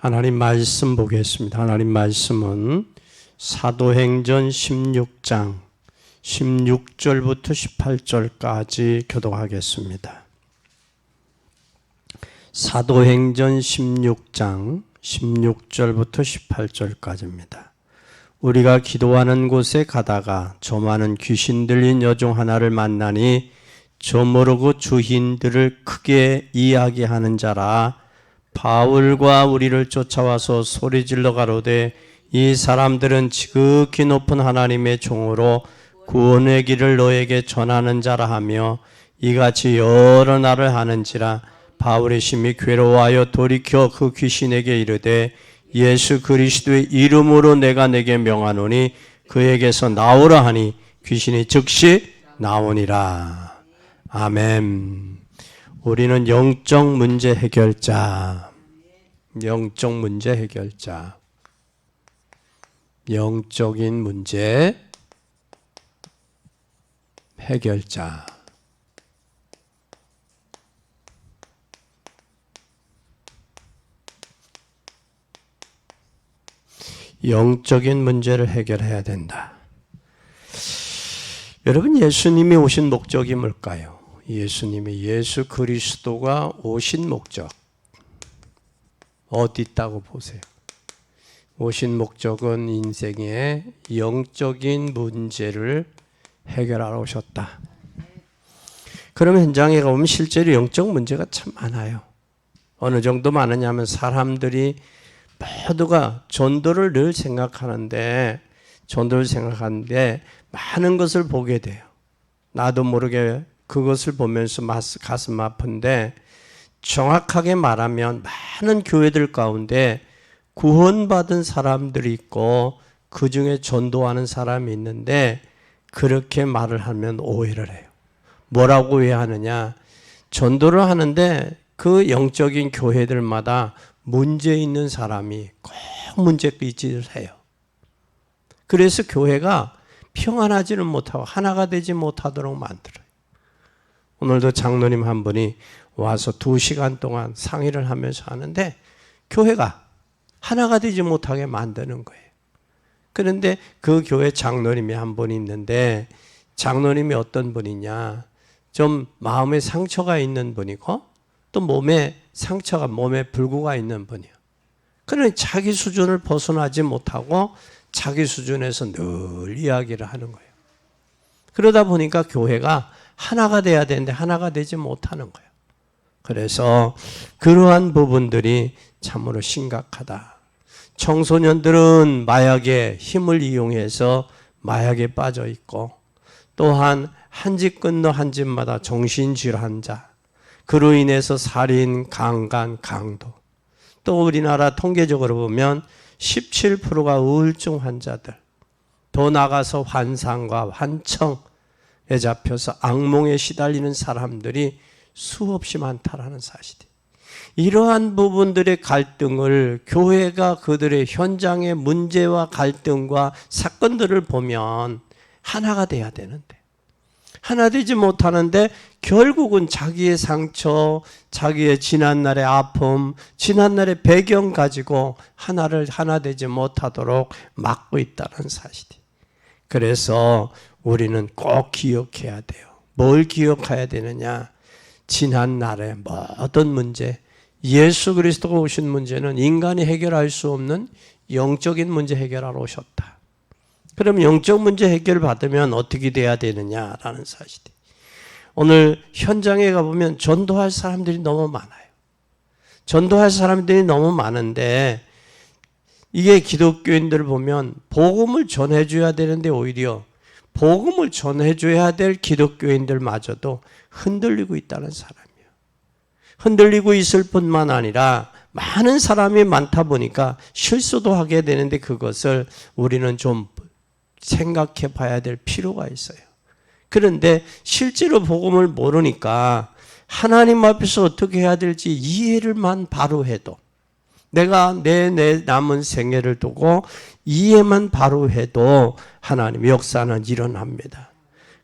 하나님 말씀 보겠습니다. 하나님 말씀은 사도행전 16장 16절부터 18절까지 교독하겠습니다. 사도행전 16장 16절부터 18절까지입니다. 우리가 기도하는 곳에 가다가 저 많은 귀신 들린 여종 하나를 만나니 저 모르고 주인들을 크게 이야기하는 자라. 바울과 우리를 쫓아와서 소리질러 가로되 이 사람들은 지극히 높은 하나님의 종으로 구원의 길을 너에게 전하는 자라 하며 이같이 여러 날을 하는지라. 바울의 심히 괴로워하여 돌이켜 그 귀신에게 이르되 예수 그리스도의 이름으로 내가 내게 명하노니 그에게서 나오라 하니 귀신이 즉시 나오니라. 아멘. 우리는 영적 문제 해결자, 영적 문제 해결자, 영적인 문제 해결자. 영적인 문제를 해결해야 된다. 여러분, 예수님이 오신 목적이 뭘까요? 예수 그리스도가 오신 목적 어디 있다고 보세요? 오신 목적은 인생의 영적인 문제를 해결하러 오셨다. 그럼 현장에 가보면 실제로 영적 문제가 참 많아요. 어느 정도 많으냐면 사람들이 모두가 전도를 늘 생각하는데 많은 것을 보게 돼요. 나도 모르게 그것을 보면서 가슴 아픈데, 정확하게 말하면 많은 교회들 가운데 구원받은 사람들이 있고 그 중에 전도하는 사람이 있는데 그렇게 말을 하면 오해를 해요. 뭐라고 오해하느냐? 전도를 하는데 그 영적인 교회들마다 문제 있는 사람이 꼭 문제의식을 해요. 그래서 교회가 평안하지는 못하고 하나가 되지 못하도록 만들어요. 오늘도 장로님 한 분이 와서 2시간 동안 상의를 하면서 하는데 교회가 하나가 되지 못하게 만드는 거예요. 그런데 그 교회 장로님이 한 분 있는데, 장로님이 어떤 분이냐? 좀 마음에 상처가 있는 분이고 또 몸에 불구가 있는 분이에요. 그러니 자기 수준을 벗어나지 못하고 자기 수준에서 늘 이야기를 하는 거예요. 그러다 보니까 교회가 하나가 돼야 되는데 하나가 되지 못하는 거예요. 그래서 그러한 부분들이 참으로 심각하다. 청소년들은 마약의 힘을 이용해서 마약에 빠져 있고, 또한 한 집 건너 한 집마다 정신질환 자, 그로 인해서 살인, 강간, 강도, 또 우리나라 통계적으로 보면 17%가 우울증 환자들, 더 나가서 환상과 환청에 잡혀서 악몽에 시달리는 사람들이 수없이 많다라는 사실이. 이러한 부분들의 갈등을 교회가 그들의 현장의 문제와 갈등과 사건들을 보면 하나가 돼야 되는데 하나 되지 못하는데 결국은 자기의 상처, 자기의 지난날의 아픔, 지난날의 배경 가지고 하나 되지 못하도록 막고 있다는 사실이. 그래서 우리는 꼭 기억해야 돼요. 뭘 기억해야 되느냐? 지난날의 모든 문제, 예수 그리스도가 오신 문제는 인간이 해결할 수 없는 영적인 문제 해결하러 오셨다. 그럼 영적 문제 해결을 받으면 어떻게 돼야 되느냐라는 사실이. 오늘 현장에 가보면 전도할 사람들이 너무 많아요. 전도할 사람들이 너무 많은데 이게 기독교인들을 보면 복음을 전해줘야 되는데 오히려 복음을 전해줘야 될 기독교인들마저도 흔들리고 있다는 사람이에요. 흔들리고 있을 뿐만 아니라 많은 사람이 많다 보니까 실수도 하게 되는데 그것을 우리는 좀 생각해 봐야 될 필요가 있어요. 그런데 실제로 복음을 모르니까 하나님 앞에서 어떻게 해야 될지 이해를만 바로 해도, 내가 내 남은 생애를 두고 이해만 바로 해도 하나님의 역사는 일어납니다.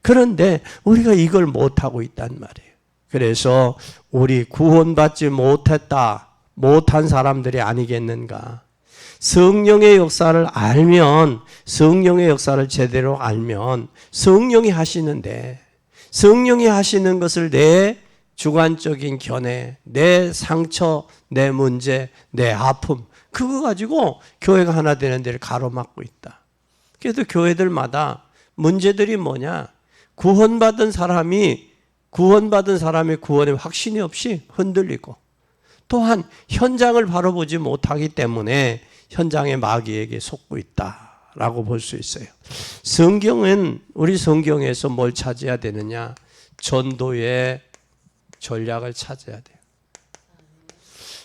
그런데 우리가 이걸 못하고 있단 말이에요. 그래서 우리 구원받지 못했다, 못한 사람들이 아니겠는가. 성령의 역사를 알면, 성령의 역사를 제대로 알면 성령이 하시는데, 성령이 하시는 것을 내 주관적인 견해, 내 상처, 내 문제, 내 아픔, 그거 가지고 교회가 하나 되는 데를 가로막고 있다. 그래도 교회들마다 문제들이 뭐냐? 구원받은 사람의 구원에 확신이 없이 흔들리고, 또한 현장을 바로 보지 못하기 때문에 현장의 마귀에게 속고 있다라고 볼 수 있어요. 성경은, 우리 성경에서 뭘 찾아야 되느냐? 전도의 전략을 찾아야 돼요.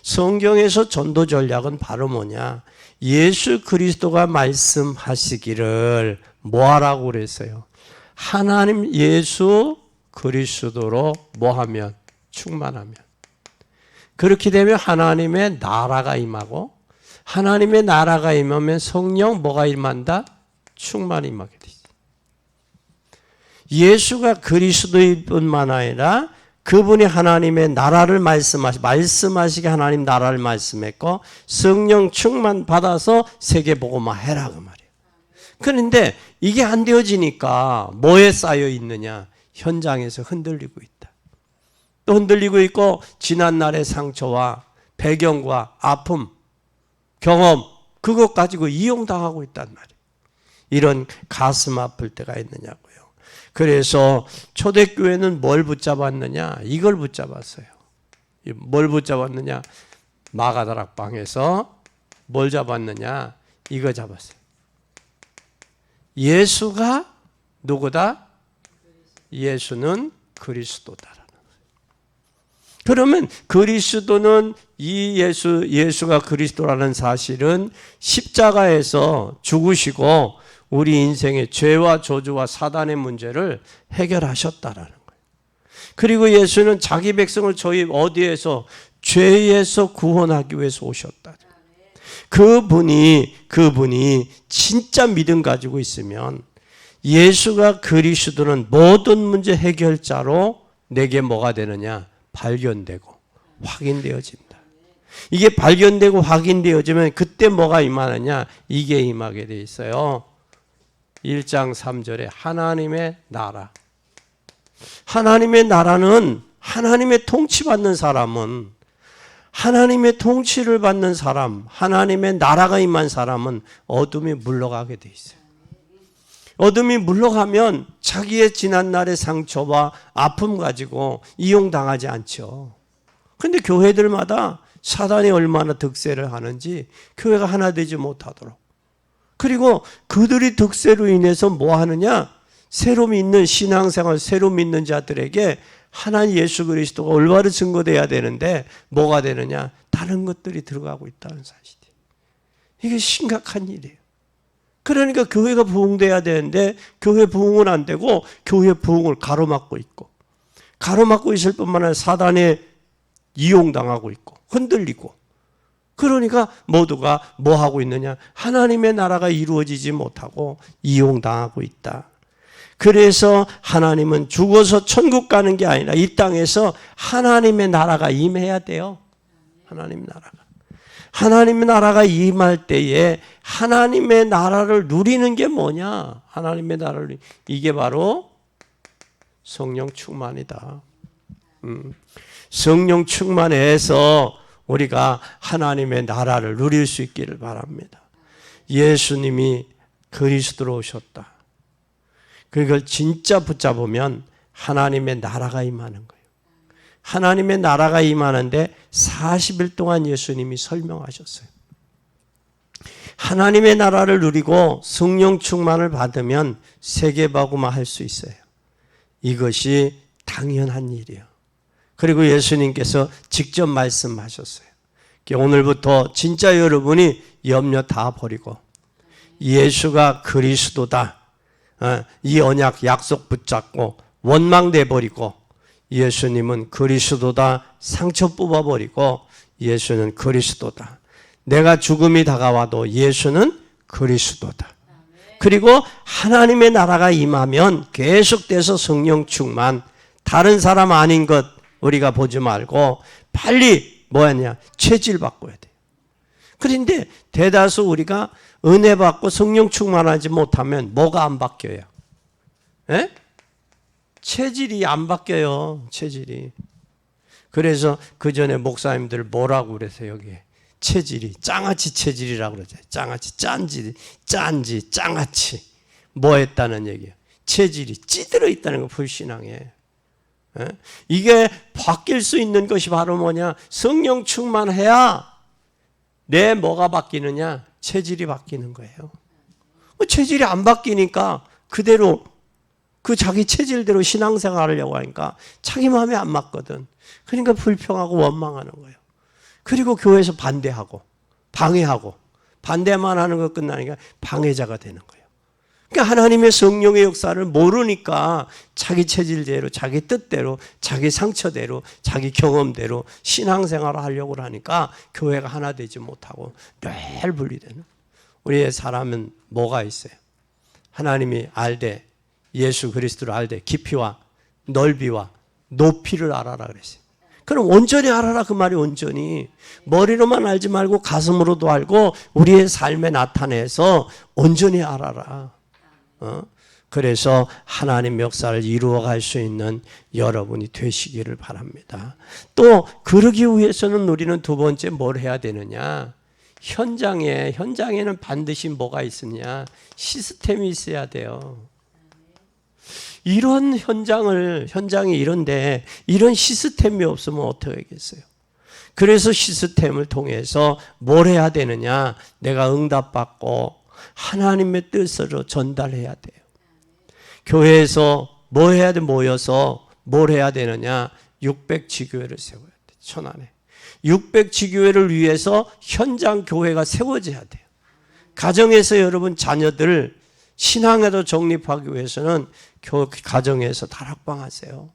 성경에서 전도 전략은 바로 뭐냐? 예수 그리스도가 말씀하시기를 뭐하라고 그랬어요? 하나님 예수 그리스도로 뭐하면? 충만하면. 그렇게 되면 하나님의 나라가 임하고, 하나님의 나라가 임하면 성령 뭐가 임한다? 충만히 임하게 되지. 예수가 그리스도일 뿐만 아니라 그분이 하나님의 나라를 말씀하시게 하나님 나라를 말씀했고, 성령 충만 받아서 세계복음화 해라 그 말이에요. 그런데 이게 안 되어지니까 뭐에 쌓여 있느냐? 현장에서 흔들리고 있다. 또 흔들리고 있고, 지난날의 상처와 배경과 아픔, 경험, 그것 가지고 이용당하고 있단 말이에요. 이런 가슴 아플 때가 있느냐고요. 그래서 초대교회는 뭘 붙잡았느냐? 이걸 붙잡았어요. 뭘 붙잡았느냐? 마가다락방에서 뭘 잡았느냐? 이거 잡았어요. 예수가 누구다? 예수는 그리스도다. 그러면 그리스도는 이 예수가 그리스도라는 사실은 십자가에서 죽으시고 우리 인생의 죄와 저주와 사단의 문제를 해결하셨다라는 거예요. 그리고 예수는 자기 백성을 저희 어디에서? 죄에서 구원하기 위해서 오셨다. 그분이 진짜 믿음 가지고 있으면 예수가 그리스도는 모든 문제 해결자로 내게 뭐가 되느냐? 발견되고 확인되어진다. 이게 발견되고 확인되어지면 그때 뭐가 임하느냐? 이게 임하게 돼 있어요. 1장 3절에 하나님의 나라. 하나님의 나라는, 하나님의 통치받는 사람은, 하나님의 통치를 받는 사람, 하나님의 나라가 임한 사람은 어둠이 물러가게 돼 있어요. 어둠이 물러가면 자기의 지난날의 상처와 아픔 가지고 이용당하지 않죠. 그런데 교회들마다 사단이 얼마나 득세를 하는지 교회가 하나 되지 못하도록. 그리고 그들이 득세로 인해서 뭐 하느냐? 새로 믿는 신앙생활, 새로 믿는 자들에게 하나님 예수 그리스도가 올바로 증거돼야 되는데 뭐가 되느냐? 다른 것들이 들어가고 있다는 사실이에요. 이게 심각한 일이에요. 그러니까 교회가 부흥돼야 되는데 교회 부흥은 안 되고 교회 부흥을 가로막고 있고, 가로막고 있을 뿐만 아니라 사단에 이용당하고 있고 흔들리고, 그러니까 모두가 뭐 하고 있느냐? 하나님의 나라가 이루어지지 못하고 이용당하고 있다. 그래서 하나님은 죽어서 천국 가는 게 아니라 이 땅에서 하나님의 나라가 임해야 돼요. 하나님의 나라가 임할 때에 하나님의 나라를 누리는 게 뭐냐? 하나님의 나라를, 이게 바로 성령 충만이다. 성령 충만해서 우리가 하나님의 나라를 누릴 수 있기를 바랍니다. 예수님이 그리스도로 오셨다. 그걸 진짜 붙잡으면 하나님의 나라가 임하는 거예요. 하나님의 나라가 임하는데 40일 동안 예수님이 설명하셨어요. 하나님의 나라를 누리고 성령 충만을 받으면 세계복음화 할 수 있어요. 이것이 당연한 일이에요. 그리고 예수님께서 직접 말씀하셨어요. 오늘부터 진짜 여러분이 염려 다 버리고 예수가 그리스도다, 이 언약 약속 붙잡고 원망돼 버리고, 예수님은 그리스도다 상처 뽑아버리고 예수는 그리스도다. 내가 죽음이 다가와도 예수는 그리스도다. 그리고 하나님의 나라가 임하면 계속돼서 성령 충만, 다른 사람 아닌 것 우리가 보지 말고 빨리 뭐하냐? 체질 바꿔야 돼요. 그런데 대다수 우리가 은혜 받고 성령 충만하지 못하면 뭐가 안 바뀌어요? 에? 체질이 안 바뀌어요. 체질이. 그래서 그 전에 목사님들 뭐라고 그랬어요? 여기에 체질이 짱아치 체질이라고 그러죠. 짱아치 짠지 짱아치 뭐 했다는 얘기예요. 체질이 찌들어 있다는 거 불신앙에. 이게 바뀔 수 있는 것이 바로 뭐냐? 성령 충만해야 내 뭐가 바뀌느냐? 체질이 바뀌는 거예요. 체질이 안 바뀌니까 그대로 그 자기 체질대로 신앙생활을 하려고 하니까 자기 마음에 안 맞거든. 그러니까 불평하고 원망하는 거예요. 그리고 교회에서 반대하고 방해하고 반대만 하는 거 끝나니까 방해자가 되는 거예요. 그러니까 하나님의 성령의 역사를 모르니까 자기 체질대로 자기 뜻대로 자기 상처대로 자기 경험대로 신앙생활을 하려고 하니까 교회가 하나 되지 못하고 늘 분리되는. 우리의 사람은 뭐가 있어요? 하나님이 알되 예수 그리스도를 알되 깊이와 넓이와 높이를 알아라 그랬어요. 그럼 온전히 알아라 그 말이 온전히. 머리로만 알지 말고 가슴으로도 알고 우리의 삶에 나타내서 온전히 알아라. 그래서 하나님 역사를 이루어갈 수 있는 여러분이 되시기를 바랍니다. 또 그러기 위해서는 우리는 두 번째 뭘 해야 되느냐? 현장에는 반드시 뭐가 있느냐? 시스템이 있어야 돼요. 이런 현장이 이런데 이런 시스템이 없으면 어떻게 하겠어요? 그래서 시스템을 통해서 뭘 해야 되느냐? 내가 응답받고 하나님의 뜻으로 전달해야 돼요. 교회에서 뭐 해야 돼? 모여서 뭘 해야 되느냐? 600지교회를 세워야 돼. 천안에. 600지교회를 위해서 현장 교회가 세워져야 돼요. 가정에서 여러분 자녀들 신앙에도 정립하기 위해서는 가정에서 다락방 하세요.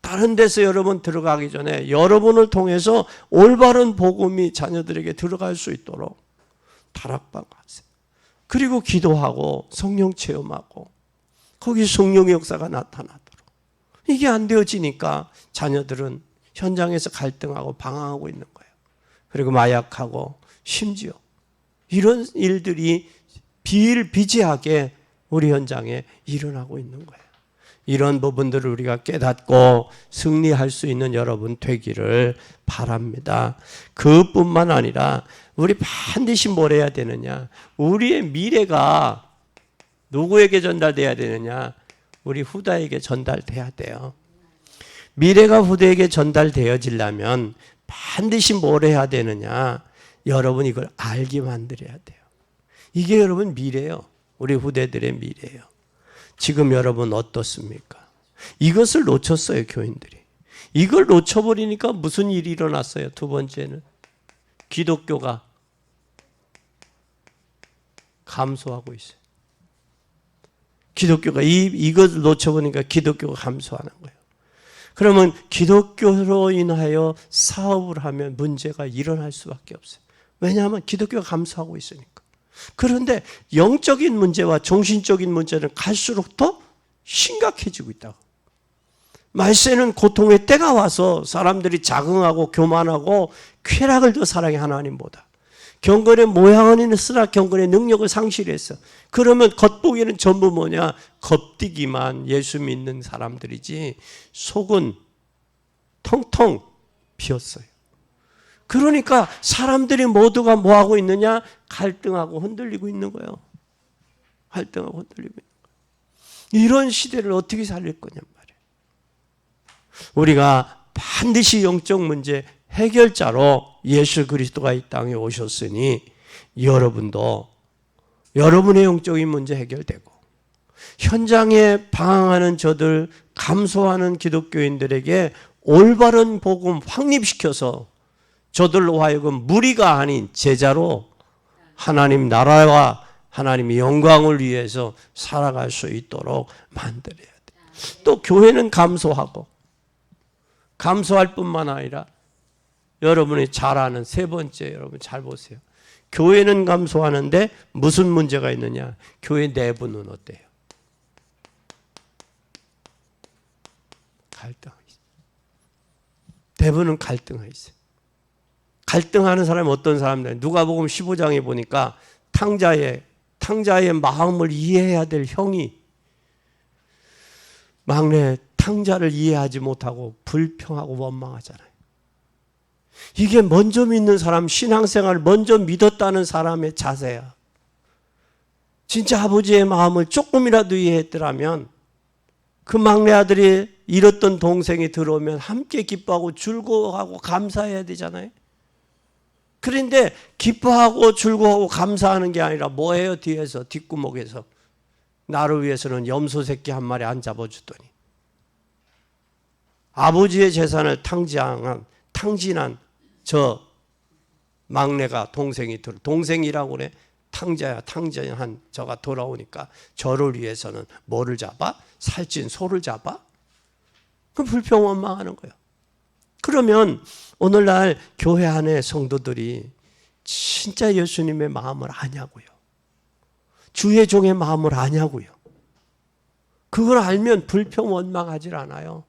다른 데서 여러분 들어가기 전에 여러분을 통해서 올바른 복음이 자녀들에게 들어갈 수 있도록 다락방 하세요. 그리고 기도하고 성령 체험하고 거기 성령의 역사가 나타나도록. 이게 안 되어지니까 자녀들은 현장에서 갈등하고 방황하고 있는 거예요. 그리고 마약하고 심지어 이런 일들이 비일비재하게 우리 현장에 일어나고 있는 거예요. 이런 부분들을 우리가 깨닫고 승리할 수 있는 여러분 되기를 바랍니다. 그뿐만 아니라 우리 반드시 뭘 해야 되느냐? 우리의 미래가 누구에게 전달돼야 되느냐? 우리 후대에게 전달돼야 돼요. 미래가 후대에게 전달되어지려면 반드시 뭘 해야 되느냐? 여러분 이걸 알게 만들어야 돼요. 이게 여러분 미래예요. 우리 후대들의 미래예요. 지금 여러분 어떻습니까? 이것을 놓쳤어요, 교인들이. 이걸 놓쳐버리니까 무슨 일이 일어났어요? 두 번째는 기독교가 감소하고 있어요. 기독교가 이것을 놓쳐보니까 기독교가 감소하는 거예요. 그러면 기독교로 인하여 사업을 하면 문제가 일어날 수밖에 없어요. 왜냐하면 기독교가 감소하고 있으니까. 그런데 영적인 문제와 정신적인 문제는 갈수록 더 심각해지고 있다고. 말세는 고통의 때가 와서 사람들이 자긍하고 교만하고 쾌락을 더 사랑해 하나님보다. 경건의 모양은 있으나 경건의 능력을 상실했어. 그러면 겉보기에는 전부 뭐냐? 겉뛰기만 예수 믿는 사람들이지 속은 텅텅 비었어요. 그러니까 사람들이 모두가 뭐하고 있느냐? 갈등하고 흔들리고 있는 거예요. 갈등하고 흔들리고 있는 거예요. 이런 시대를 어떻게 살릴 거냔 말이에요. 우리가 반드시 영적 문제 해결자로 예수 그리스도가 이 땅에 오셨으니 여러분도 여러분의 영적인 문제 해결되고 현장에 방황하는 저들 감소하는 기독교인들에게 올바른 복음 확립시켜서 저들로 하여금 무리가 아닌 제자로 하나님 나라와 하나님의 영광을 위해서 살아갈 수 있도록 만들어야 돼요. 또 교회는 감소하고 감소할 뿐만 아니라 여러분이 잘 아는 세 번째, 여러분 잘 보세요. 교회는 감소하는데 무슨 문제가 있느냐? 교회 내부는 어때요? 갈등. 대부분 갈등이 있어요. 갈등하는 사람이 어떤 사람들? 누가복음 15장에 보니까 탕자의 마음을 이해해야 될 형이 막내 탕자를 이해하지 못하고 불평하고 원망하잖아요. 이게 먼저 믿는 사람, 신앙생활을 먼저 믿었다는 사람의 자세야. 진짜 아버지의 마음을 조금이라도 이해했더라면 그 막내 아들이 잃었던 동생이 들어오면 함께 기뻐하고 즐거워하고 감사해야 되잖아요. 그런데 기뻐하고 즐거워하고 감사하는 게 아니라 뭐예요? 뒤에서 뒷구멍에서 나를 위해서는 염소 새끼 한 마리 안 잡아주더니 아버지의 재산을 탕진한 저 막내가 동생이라고 그래. 탕자한 저가 돌아오니까 저를 위해서는 뭐를 잡아? 살찐 소를 잡아? 그 불평 원망하는 거예요. 그러면 오늘날 교회 안에 성도들이 진짜 예수님의 마음을 아냐고요. 주의 종의 마음을 아냐고요. 그걸 알면 불평 원망하질 않아요.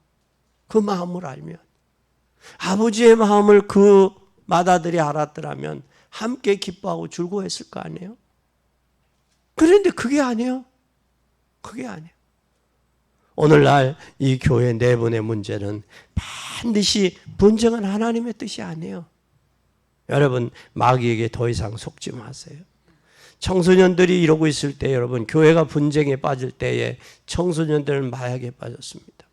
그 마음을 알면. 아버지의 마음을 그 맏아들이 알았더라면 함께 기뻐하고 즐거워했을 거 아니에요? 그런데 그게 아니에요. 그게 아니에요. 오늘날 이 교회 내분의 문제는 반드시 분쟁은 하나님의 뜻이 아니에요. 여러분, 마귀에게 더 이상 속지 마세요. 청소년들이 이러고 있을 때 여러분, 교회가 분쟁에 빠질 때에 청소년들은 마약에 빠졌습니다.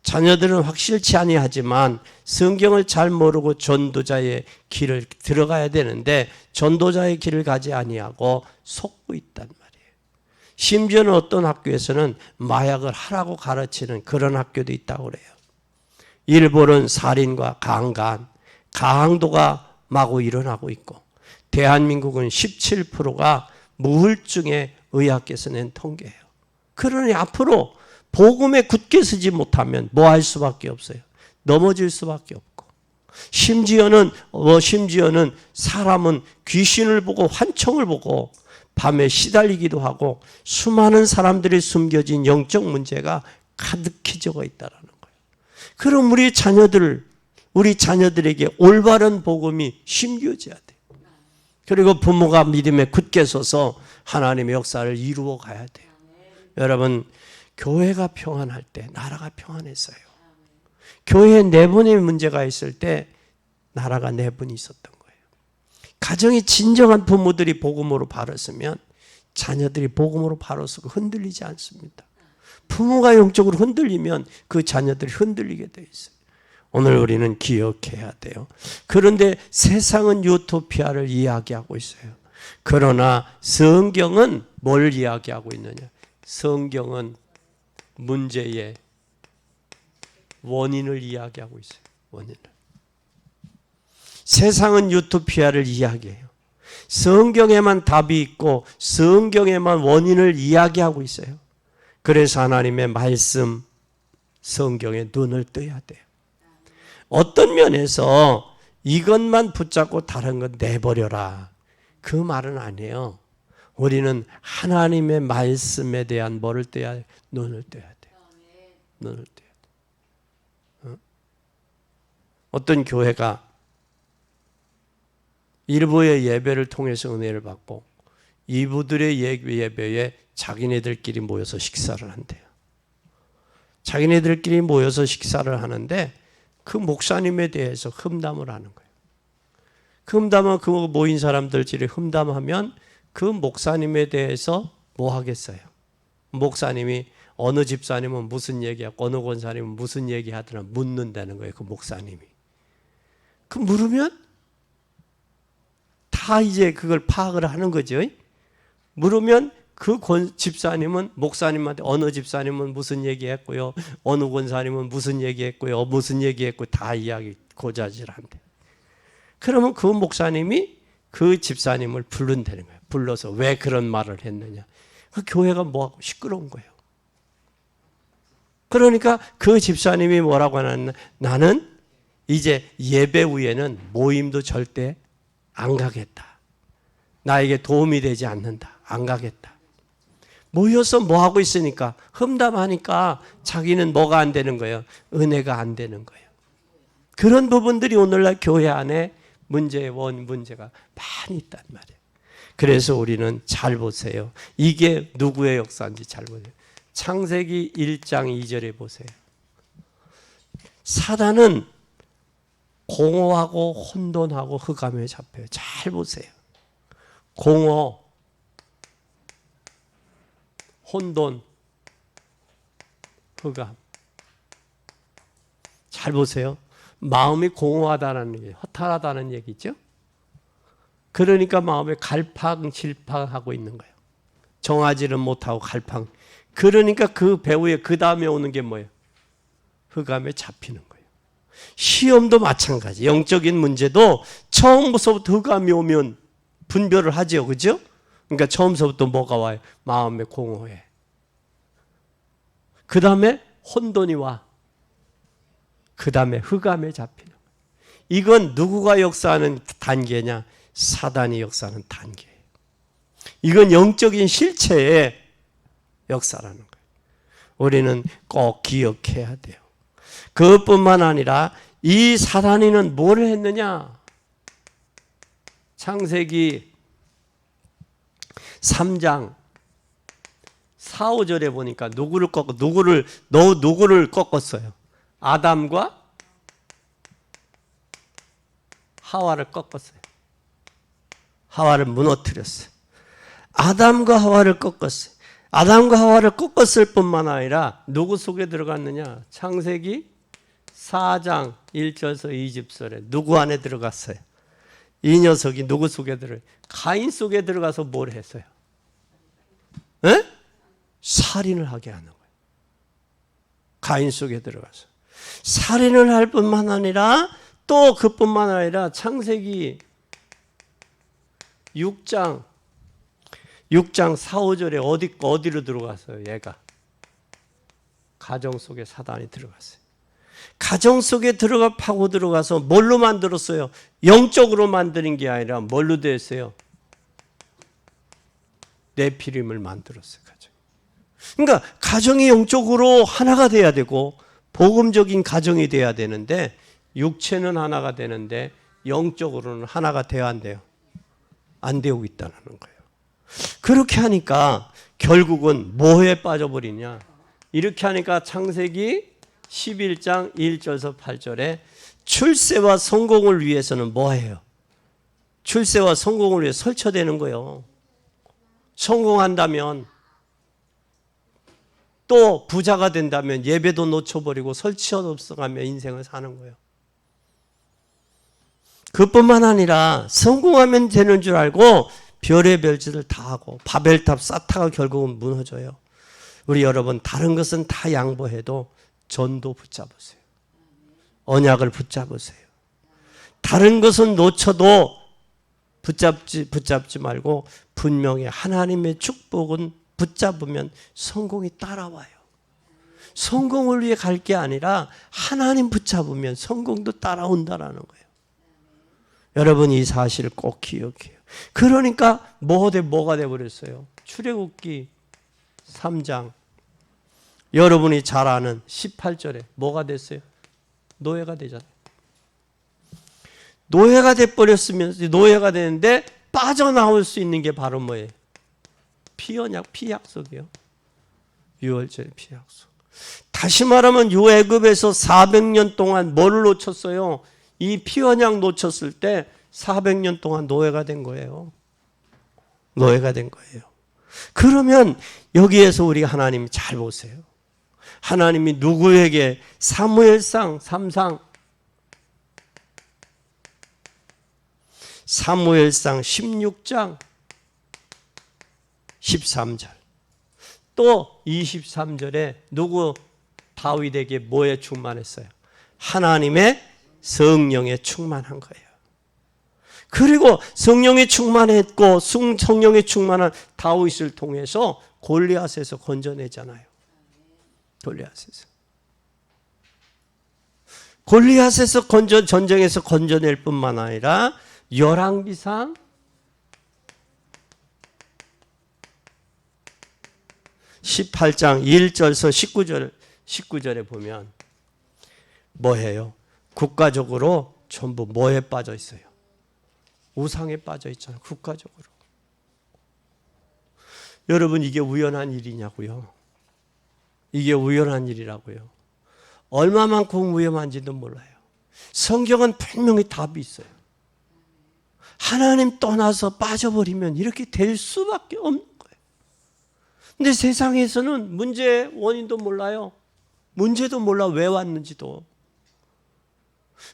자녀들은 확실치 아니하지만 성경을 잘 모르고 전도자의 길을 들어가야 되는데 전도자의 길을 가지 아니하고 속고 있단 말이에요. 심지어는 어떤 학교에서는 마약을 하라고 가르치는 그런 학교도 있다고 그래요. 일본은 살인과 강도가 마구 일어나고 있고 대한민국은 17%가 우울증에 의학계에서 낸 통계예요. 그러니 앞으로 복음에 굳게 서지 못하면 뭐 할 수밖에 없어요. 넘어질 수밖에 없고. 심지어는 사람은 귀신을 보고 환청을 보고 밤에 시달리기도 하고 수많은 사람들이 숨겨진 영적 문제가 가득히 적어 있다는 거예요. 그럼 우리 자녀들에게 올바른 복음이 심겨져야 돼요. 그리고 부모가 믿음에 굳게 서서 하나님의 역사를 이루어 가야 돼요. 여러분, 교회가 평안할 때 나라가 평안했어요. 교회에 내분의 문제가 있을 때 나라가 내분이 있었던 거예요. 가정이 진정한 부모들이 복음으로 바로 서면 자녀들이 복음으로 바로 서고 흔들리지 않습니다. 부모가 영적으로 흔들리면 그 자녀들이 흔들리게 돼 있어요. 오늘 우리는 기억해야 돼요. 그런데 세상은 유토피아를 이야기하고 있어요. 그러나 성경은 뭘 이야기하고 있느냐? 성경은 문제의 원인을 이야기하고 있어요. 원인을. 세상은 유토피아를 이야기해요. 성경에만 답이 있고 성경에만 원인을 이야기하고 있어요. 그래서 하나님의 말씀, 성경에 눈을 떠야 돼요. 어떤 면에서 이것만 붙잡고 다른 건 내버려라. 그 말은 아니에요. 우리는 하나님의 말씀에 대한 뭐를 떠야 돼요? 눈을 떠야 돼요. 눈을 떠야 돼요. 어떤 교회가 일부의 예배를 통해서 은혜를 받고 이부들의 예배에 자기네들끼리 모여서 식사를 한대요. 자기네들끼리 모여서 식사를 하는데 그 목사님에 대해서 흠담을 하는 거예요. 흠담은 그 모인 사람들끼리 흠담하면 그 목사님에 대해서 뭐 하겠어요? 목사님이 어느 집사님은 무슨 얘기하고 어느 권사님은 무슨 얘기하더라 묻는다는 거예요. 그 목사님이. 그 물으면 다 이제 그걸 파악을 하는 거죠. 물으면 그 집사님은 목사님한테 어느 집사님은 무슨 얘기했고요. 어느 권사님은 무슨 얘기했고요. 무슨 얘기했고 다 이야기 고자질한대. 그러면 그 목사님이 그 집사님을 부른다는 거예요. 불러서 왜 그런 말을 했느냐. 그 교회가 뭐하고 시끄러운 거예요. 그러니까 그 집사님이 뭐라고 하냐면 나는 이제 예배 후에는 모임도 절대 안 가겠다. 나에게 도움이 되지 않는다. 안 가겠다. 모여서 뭐 하고 있으니까 흠담하니까 자기는 뭐가 안 되는 거예요? 은혜가 안 되는 거예요. 그런 부분들이 오늘날 교회 안에 문제의 문제가 많이 있단 말이에요. 그래서 우리는 잘 보세요. 이게 누구의 역사인지 잘 보세요. 창세기 1장 2절에 보세요. 사단은 공허하고 혼돈하고 흑암에 잡혀요. 잘 보세요. 공허, 혼돈, 흑암. 잘 보세요. 마음이 공허하다는 얘기, 허탈하다는 얘기죠. 그러니까 마음에 갈팡질팡하고 있는 거예요. 정하지를 못하고 갈팡. 그러니까 그 배후에 그 다음에 오는 게 뭐예요? 흑암에 잡히는 거예요. 시험도 마찬가지. 영적인 문제도 처음부터 흑암이 오면 분별을 하죠. 그죠? 그러니까 처음부터 뭐가 와요? 마음에 공허해. 그 다음에 혼돈이 와. 그 다음에 흑암에 잡히는 거예요. 이건 누구가 역사하는 단계냐? 사단이 역사하는 단계예요. 이건 영적인 실체의 역사라는 거예요. 우리는 꼭 기억해야 돼요. 그것뿐만 아니라 이 사단이는 뭘 했느냐? 창세기 3장 4, 5절에 보니까 누구를 꺾었어요? 아담과 하와를 꺾었어요. 하와를 무너뜨렸어요. 아담과 하와를 꺾었어요. 아담과 하와를 꺾었을 뿐만 아니라 누구 속에 들어갔느냐? 창세기 4장 1절에서 2절에 누구 안에 들어갔어요? 이 녀석이 누구 속에 들어가요? 가인 속에 들어가서 뭘 했어요? 에? 살인을 하게 하는 거예요. 가인 속에 들어가서. 살인을 할 뿐만 아니라 또 그뿐만 아니라 창세기 6장 4, 5절에 어디로 들어갔어요? 얘가 가정 속에 사단이 들어갔어요. 가정 속에 파고 들어가서 뭘로 만들었어요? 영적으로 만드는 게 아니라 뭘로 됐어요? 네피림을 만들었어요. 가정. 그러니까 가정이 영적으로 하나가 돼야 되고 복음적인 가정이 돼야 되는데 육체는 하나가 되는데 영적으로는 하나가 돼야 안 돼요. 안 되고 있다는 거예요. 그렇게 하니까 결국은 뭐에 빠져버리냐? 이렇게 하니까 창세기 11장 1절에서 8절에 출세와 성공을 위해서는 뭐예요? 출세와 성공을 위해 설쳐되는 거예요. 성공한다면 또 부자가 된다면 예배도 놓쳐버리고 설치도 없어가며 인생을 사는 거예요. 그뿐만 아니라 성공하면 되는 줄 알고 별의 별짓을 다 하고 바벨탑 쌓다가 결국은 무너져요. 우리 여러분 다른 것은 다 양보해도 전도 붙잡으세요. 언약을 붙잡으세요. 다른 것은 놓쳐도 붙잡지 말고 분명히 하나님의 축복은 붙잡으면 성공이 따라와요. 성공을 위해 갈 게 아니라 하나님 붙잡으면 성공도 따라온다라는 거예요. 여러분 이 사실을 꼭 기억해요. 그러니까 뭐가 돼버렸어요? 출애굽기 3장 여러분이 잘 아는 18절에 뭐가 됐어요? 노예가 되잖아요. 노예가 돼버렸으면 노예가 되는데 빠져나올 수 있는 게 바로 뭐예요? 피약속이요. 유월절 피약속. 다시 말하면 애굽에서 400년 동안 뭐를 놓쳤어요? 이 피언약 놓쳤을 때 400년 동안 노예가 된 거예요. 노예가 된 거예요. 그러면 여기에서 우리 하나님 잘 보세요. 하나님이 누구에게 사무엘상 3상 사무엘상 16장 13절 또 23절에 누구 다윗에게 뭐에 충만했어요? 하나님의 성령에 충만한 거예요. 그리고 성령에 충만했고 성령에 충만한 다윗을 통해서 골리앗에서 건져내잖아요. 골리앗에서 전쟁에서 건져낼 뿐만 아니라 열왕기상 18장 1절에서 19절에 보면 뭐예요? 국가적으로 전부 뭐에 빠져 있어요? 우상에 빠져 있잖아요. 국가적으로. 여러분 이게 우연한 일이냐고요? 이게 우연한 일이라고요. 얼마만큼 위험한지도 몰라요. 성경은 분명히 답이 있어요. 하나님 떠나서 빠져버리면 이렇게 될 수밖에 없는 거예요. 근데 세상에서는 문제의 원인도 몰라요. 문제도 몰라 왜 왔는지도.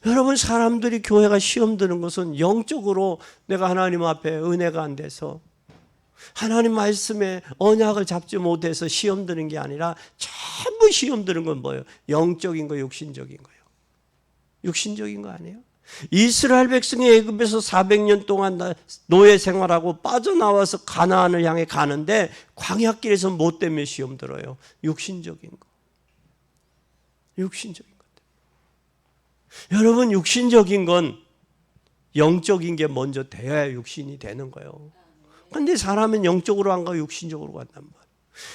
여러분 사람들이 교회가 시험 드는 것은 영적으로 내가 하나님 앞에 은혜가 안 돼서 하나님 말씀에 언약을 잡지 못해서 시험 드는 게 아니라 전부 시험 드는 건 뭐예요? 영적인 거, 육신적인 거예요. 육신적인 거 아니에요? 이스라엘 백성이 애굽에서 400년 동안 노예 생활하고 빠져나와서 가나안을 향해 가는데 광야길에서 뭐 때문에 시험 들어요? 육신적인 거. 육신적인 것. 여러분 육신적인 건 영적인 게 먼저 돼야 육신이 되는 거예요. 근데 사람은 영적으로 안 가고 육신적으로 간단 말이에요.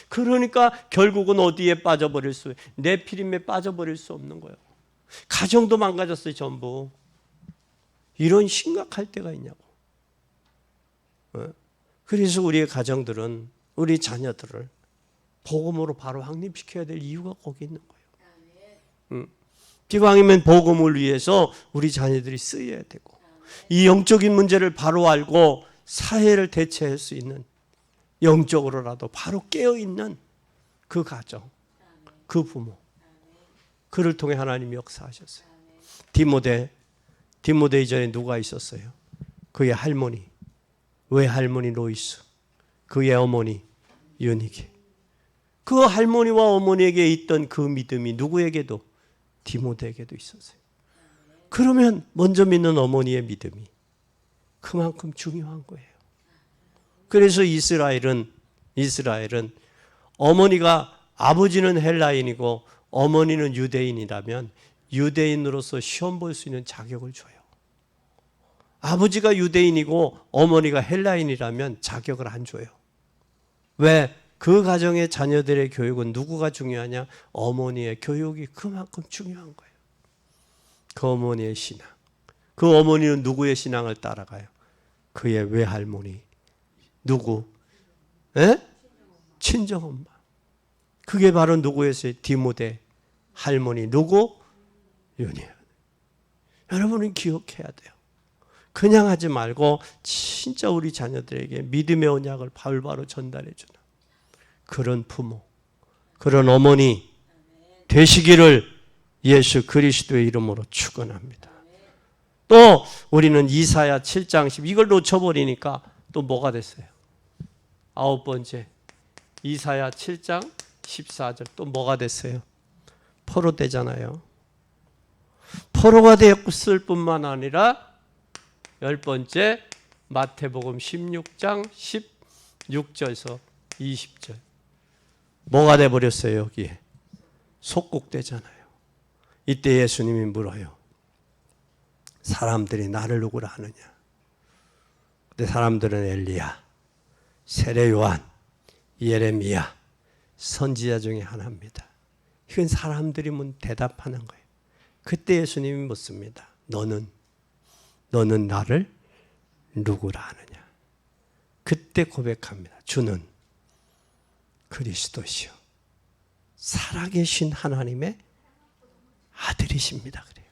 그러니까 결국은 어디에 빠져버릴 수, 네피림에 빠져버릴 수 없는 거예요. 가정도 망가졌어요, 전부. 이런 심각할 때가 있냐고. 그래서 우리의 가정들은 우리 자녀들을 복음으로 바로 확립시켜야 될 이유가 거기 있는 거예요. 기왕이면 복음을 위해서 우리 자녀들이 쓰여야 되고 이 영적인 문제를 바로 알고 사회를 대체할 수 있는 영적으로라도 바로 깨어있는 그 가정, 그 부모, 그를 통해 하나님이 역사하셨어요. 디모데 이전에 누가 있었어요? 그의 할머니, 외할머니 로이스, 그의 어머니 유니게. 그 할머니와 어머니에게 있던 그 믿음이 누구에게도, 디모데에게도 있었어요. 그러면 먼저 믿는 어머니의 믿음이 그만큼 중요한 거예요. 그래서 이스라엘은 어머니가, 아버지는 헬라인이고 어머니는 유대인이라면 유대인으로서 시험 볼 수 있는 자격을 줘요. 아버지가 유대인이고 어머니가 헬라인이라면 자격을 안 줘요. 왜? 그 가정의 자녀들의 교육은 누구가 중요하냐? 어머니의 교육이 그만큼 중요한 거예요. 그 어머니의 신앙. 그 어머니는 누구의 신앙을 따라가요? 그의 외할머니. 누구? 친정엄마. 그게 바로 누구였어요? 디모데 할머니. 누구? 유니야. 여러분은 기억해야 돼요. 그냥 하지 말고 진짜 우리 자녀들에게 믿음의 언약을 바로 전달해 주는 그런 부모, 그런 어머니 되시기를 예수 그리스도의 이름으로 축원합니다. 또 우리는 이사야 7장 10, 이걸 놓쳐버리니까 또 뭐가 됐어요? 9번째, 이사야 7장 14절 또 뭐가 됐어요? 포로되잖아요. 포로가 되었을 뿐만 아니라 10번째 마태복음 16장 16절에서 20절 뭐가 돼버렸어요? 여기에 속국되잖아요. 이때 예수님이 물어요. 사람들이 나를 누구라 하느냐? 근데 사람들은 엘리야, 세례 요한, 예레미야 선지자 중에 하나입니다. 이건 사람들이 대답하는 거예요. 그때 예수님이 묻습니다. 너는 나를 누구라 하느냐? 그때 고백합니다. 주는 그리스도시요 살아계신 하나님의 아들이십니다. 그래요.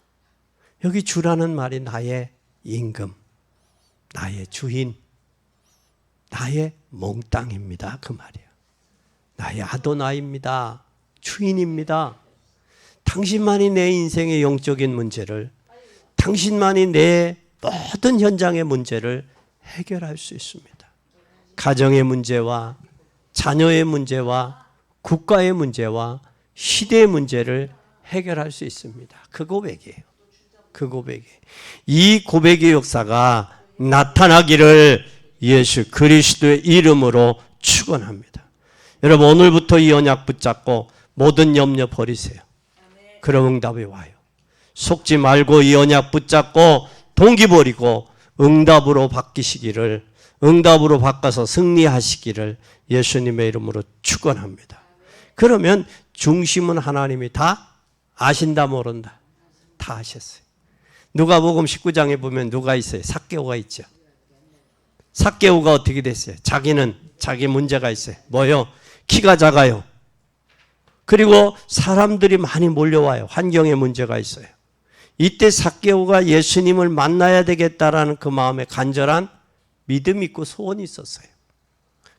여기 주라는 말이 나의 임금, 나의 주인, 나의 몽땅입니다. 그 말이에요. 나의 아도나입니다. 주인입니다. 당신만이 내 인생의 영적인 문제를, 당신만이 내 모든 현장의 문제를 해결할 수 있습니다. 가정의 문제와 자녀의 문제와 국가의 문제와 시대의 문제를 해결할 수 있습니다. 그 고백이에요. 그 고백이. 이 고백의 역사가 나타나기를 예수 그리스도의 이름으로 축원합니다. 여러분 오늘부터 이 언약 붙잡고 모든 염려 버리세요. 그럼 응답이 와요. 속지 말고 이 언약 붙잡고 동기 버리고 응답으로 바뀌시기를, 응답으로 바꿔서 승리하시기를 예수님의 이름으로 축원합니다. 그러면 중심은 하나님이 다 아신다 모른다? 다 아셨어요. 누가복음 19장에 보면 누가 있어요? 삭개오가 있죠. 삭개오가 어떻게 됐어요? 자기 문제가 있어요. 뭐요? 키가 작아요. 그리고 사람들이 많이 몰려와요. 환경에 문제가 있어요. 이때 삭개오가 예수님을 만나야 되겠다라는 그 마음에 간절한 믿음이 있고 소원이 있었어요.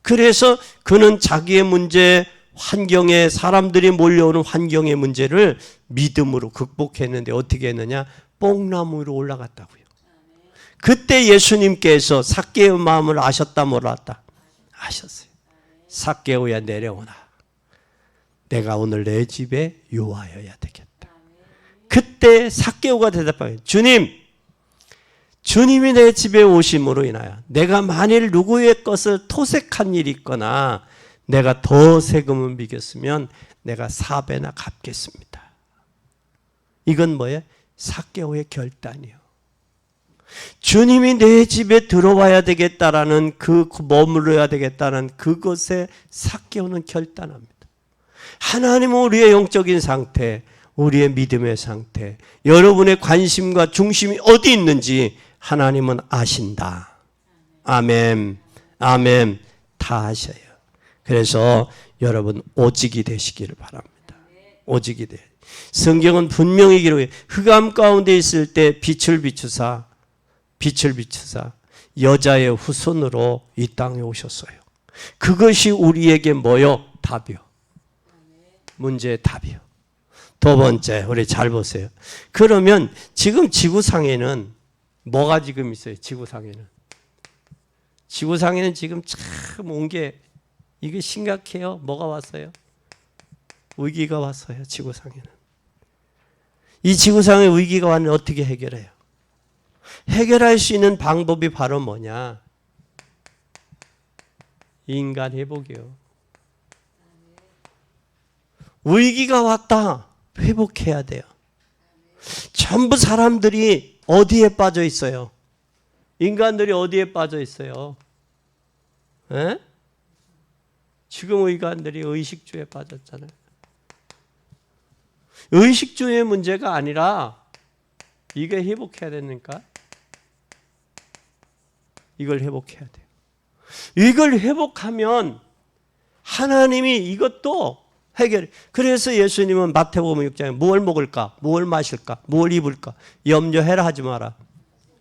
그래서 그는 자기의 문제, 환경에 사람들이 몰려오는 환경의 문제를 믿음으로 극복했는데 어떻게 했느냐? 뽕나무 위로 올라갔다고요. 그때 예수님께서 삭개오의 마음을 아셨다 몰랐다? 아셨어요. 삭개오야 내려오나. 내가 오늘 내 집에 요하여야 되겠다. 그때 삭개오가 대답하여 주님이 내 집에 오심으로 인하여 내가 만일 누구의 것을 토색한 일이 있거나 내가 더 세금을 미겼으면 내가 4배나 갚겠습니다. 이건 뭐예요? 삭개오의 결단이요. 주님이 내 집에 들어와야 되겠다라는 머물러야 되겠다는 그것에 삭개오는 결단합니다. 하나님은 우리의 영적인 상태, 우리의 믿음의 상태, 여러분의 관심과 중심이 어디 있는지 하나님은 아신다. 아멘. 아멘. 다 아셔요. 그래서 여러분 오직이 되시기를 바랍니다. 오직이 돼. 성경은 분명히 기록해 흑암 가운데 있을 때 빛을 비추사 여자의 후손으로 이 땅에 오셨어요. 그것이 우리에게 뭐요? 답이요. 문제의 답이요. 두 번째, 우리 잘 보세요. 그러면 지금 지구상에는 뭐가 지금 있어요? 지구상에는 지금 참 온 게 이게 심각해요. 뭐가 왔어요? 위기가 왔어요. 지구상에는. 이 지구상에 위기가 왔는데 어떻게 해결해요? 해결할 수 있는 방법이 바로 뭐냐? 인간 회복이요. 위기가 왔다. 회복해야 돼요. 전부 사람들이 어디에 빠져 있어요? 인간들이 어디에 빠져 있어요? 에? 지금 인간들이 의식주에 빠졌잖아요. 의식주의 문제가 아니라 이게 회복해야 되니까 이걸 회복해야 돼요. 이걸 회복하면 하나님이 이것도 해결. 그래서 예수님은 마태복음 6장에 뭘 먹을까? 뭘 마실까? 뭘 입을까? 염려해라 하지 마라.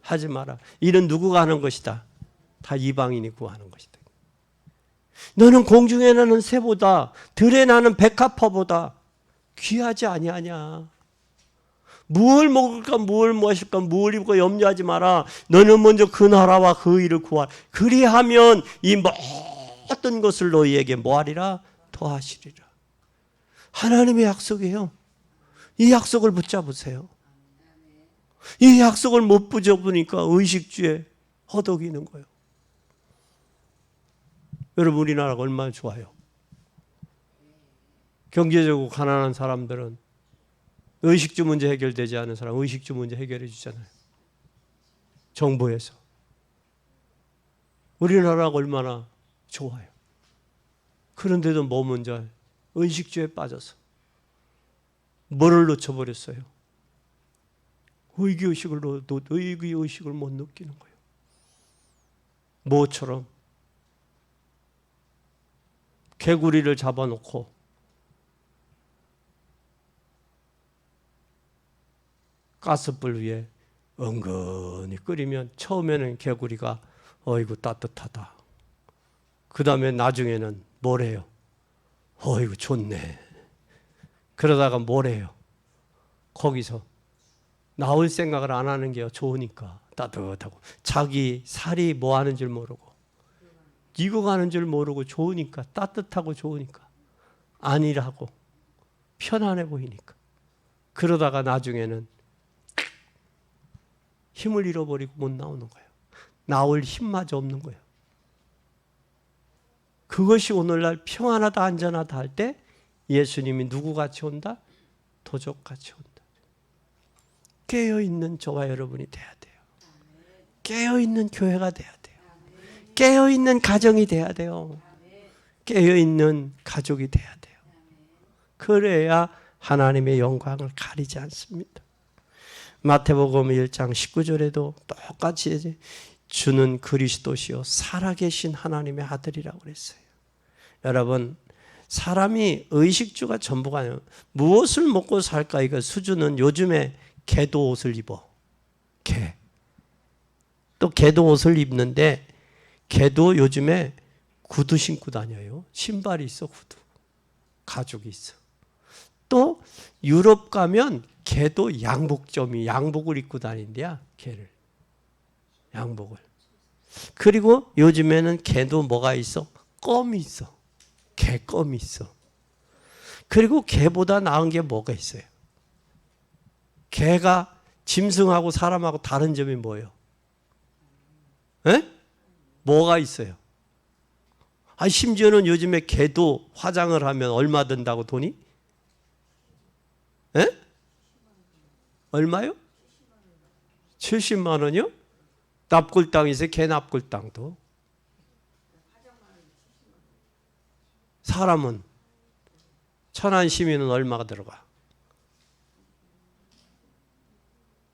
하지 마라. 이는 누구가 하는 것이다? 다 이방인이 구하는 것이다. 너는 공중에 나는 새보다 들에 나는 백합화보다 귀하지 아니하냐. 뭘 먹을까? 뭘 마실까? 뭘 입을까? 염려하지 마라. 너는 먼저 그 나라와 그 의를 구하라. 그리하면 이 모든 것을 너희에게 뭐하리라? 더하시리라. 하나님의 약속이에요. 이 약속을 붙잡으세요. 이 약속을 못 붙잡으니까 의식주에 허덕이는 거예요. 여러분 우리나라가 얼마나 좋아요. 경제적으로 가난한 사람들은 의식주 문제 해결되지 않은 사람 의식주 문제 해결해 주잖아요. 정부에서. 우리나라가 얼마나 좋아요. 그런데도 뭐 문제? 의식주에 빠져서 뭐를 놓쳐버렸어요? 의기의식을 못 느끼는 거예요. 뭐처럼? 개구리를 잡아놓고 가스불 위에 은근히 끓이면 처음에는 개구리가 어이구 따뜻하다. 그 다음에 나중에는 뭘 해요? 어이구 좋네. 그러다가 뭘 해요? 거기서 나올 생각을 안 하는 게 좋으니까 따뜻하고 자기 살이 뭐 하는 줄 모르고 익어가는 줄 모르고 좋으니까 따뜻하고 좋으니까 안일하고 편안해 보이니까 그러다가 나중에는 힘을 잃어버리고 못 나오는 거예요. 나올 힘마저 없는 거예요. 그것이 오늘날 평안하다 안전하다 할 때 예수님이 누구같이 온다? 도적같이 온다. 깨어있는 저와 여러분이 돼야 돼요. 깨어있는 교회가 돼야 돼요. 깨어있는 가정이 돼야 돼요. 깨어있는 가족이 돼야 돼요. 그래야 하나님의 영광을 가리지 않습니다. 마태복음 1장 19절에도 똑같이 주는 그리스도시요 살아계신 하나님의 아들이라고 그랬어요. 여러분, 사람이 의식주가 전부가 아니에요. 무엇을 먹고 살까 이거 수준은 요즘에 개도 옷을 입어. 개. 또 개도 옷을 입는데 개도 요즘에 구두 신고 다녀요. 신발이 있어, 구두. 가죽이 있어. 또 유럽 가면 개도 양복을 입고 다닌대야, 개를. 양복을. 그리고 요즘에는 개도 뭐가 있어? 껌이 있어. 개껌이 있어. 그리고 개보다 나은 게 뭐가 있어요? 개가 짐승하고 사람하고 다른 점이 뭐예요? 에? 뭐가 있어요? 심지어는 요즘에 개도 화장을 하면 얼마 든다고 돈이? 에? 얼마요? 70만 원이요? 납골당이 있어요. 개 납골당도. 사람은 천안 시민은 얼마가 들어가?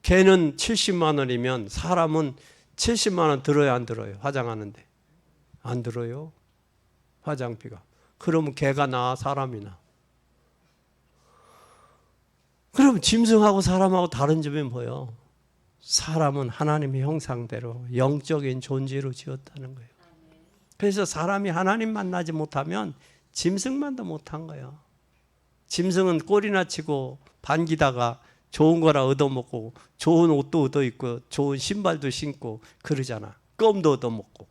개는 70만 원이면 사람은 70만 원 들어요, 안 들어요? 화장하는데. 안 들어요. 화장비가. 그러면 개가 나, 사람이 나. 그럼 짐승하고 사람하고 다른 점이 뭐예요? 사람은 하나님의 형상대로 영적인 존재로 지었다는 거예요. 그래서 사람이 하나님 만나지 못하면 짐승만도 못한 거예요. 짐승은 꼬리나 치고 반기다가 좋은 거라 얻어먹고 좋은 옷도 얻어입고 좋은 신발도 신고 그러잖아. 껌도 얻어먹고.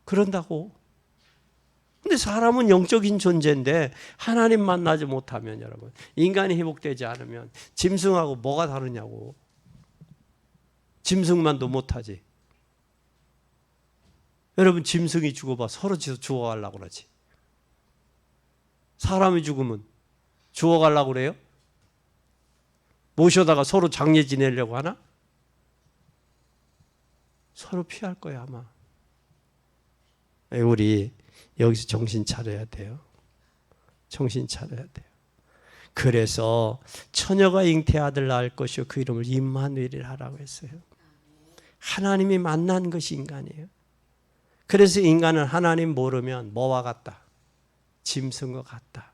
그런다고. 근데 사람은 영적인 존재인데 하나님 만나지 못하면 여러분 인간이 회복되지 않으면 짐승하고 뭐가 다르냐고. 짐승만도 못하지. 여러분 짐승이 죽어봐 서로 죽어가려고 그러지. 사람이 죽으면 죽어가려고 그래요? 모셔다가 서로 장례 지내려고 하나? 서로 피할 거야 아마. 우리 여기서 정신 차려야 돼요. 정신 차려야 돼요. 그래서 처녀가 잉태 아들 낳을 것이요 그 이름을 임마누엘이라 하라고 했어요. 하나님이 만난 것이 인간이에요. 그래서 인간은 하나님 모르면 뭐와 같다? 짐승과 같다.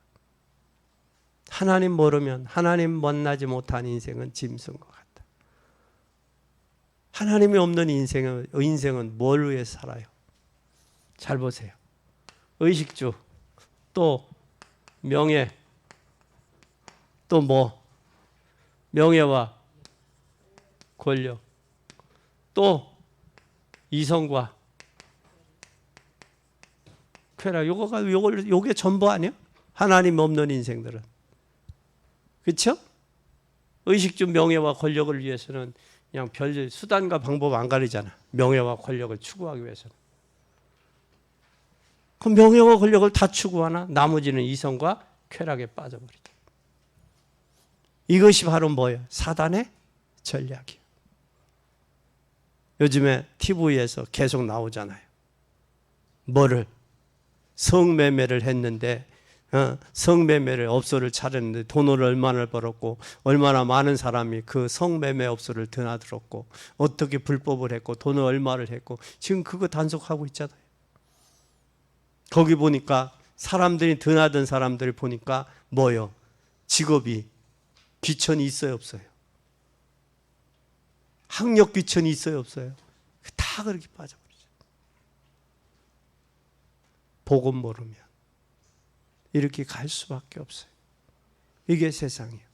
하나님 모르면 하나님 만나지 못한 인생은 짐승과 같다. 하나님이 없는 인생은 뭘 위해서 살아요? 잘 보세요. 의식주, 또 명예, 또 뭐? 명예와 권력, 또 이성과 쾌락. 요게 전부 아니야? 하나님 없는 인생들은. 그렇죠? 의식주 명예와 권력을 위해서는 그냥 별 수단과 방법 안 가리잖아. 명예와 권력을 추구하기 위해서는. 그 명예와 권력을 다 추구하나 나머지는 이성과 쾌락에 빠져버리죠. 이것이 바로 뭐예요? 사단의 전략이에요. 요즘에 TV에서 계속 나오잖아요. 뭐를? 성매매를 했는데 성매매를 업소를 차렸는데 돈을 얼마나 벌었고 얼마나 많은 사람이 그 성매매 업소를 드나들었고 어떻게 불법을 했고 돈을 얼마를 했고 지금 그거 단속하고 있잖아요. 거기 보니까 사람들이 드나든 사람들이 보니까 뭐요? 직업이 귀천이 있어요 없어요? 학력 귀천이 있어요 없어요? 다 그렇게 빠져버리죠. 복음 모르면 이렇게 갈 수밖에 없어요. 이게 세상이에요.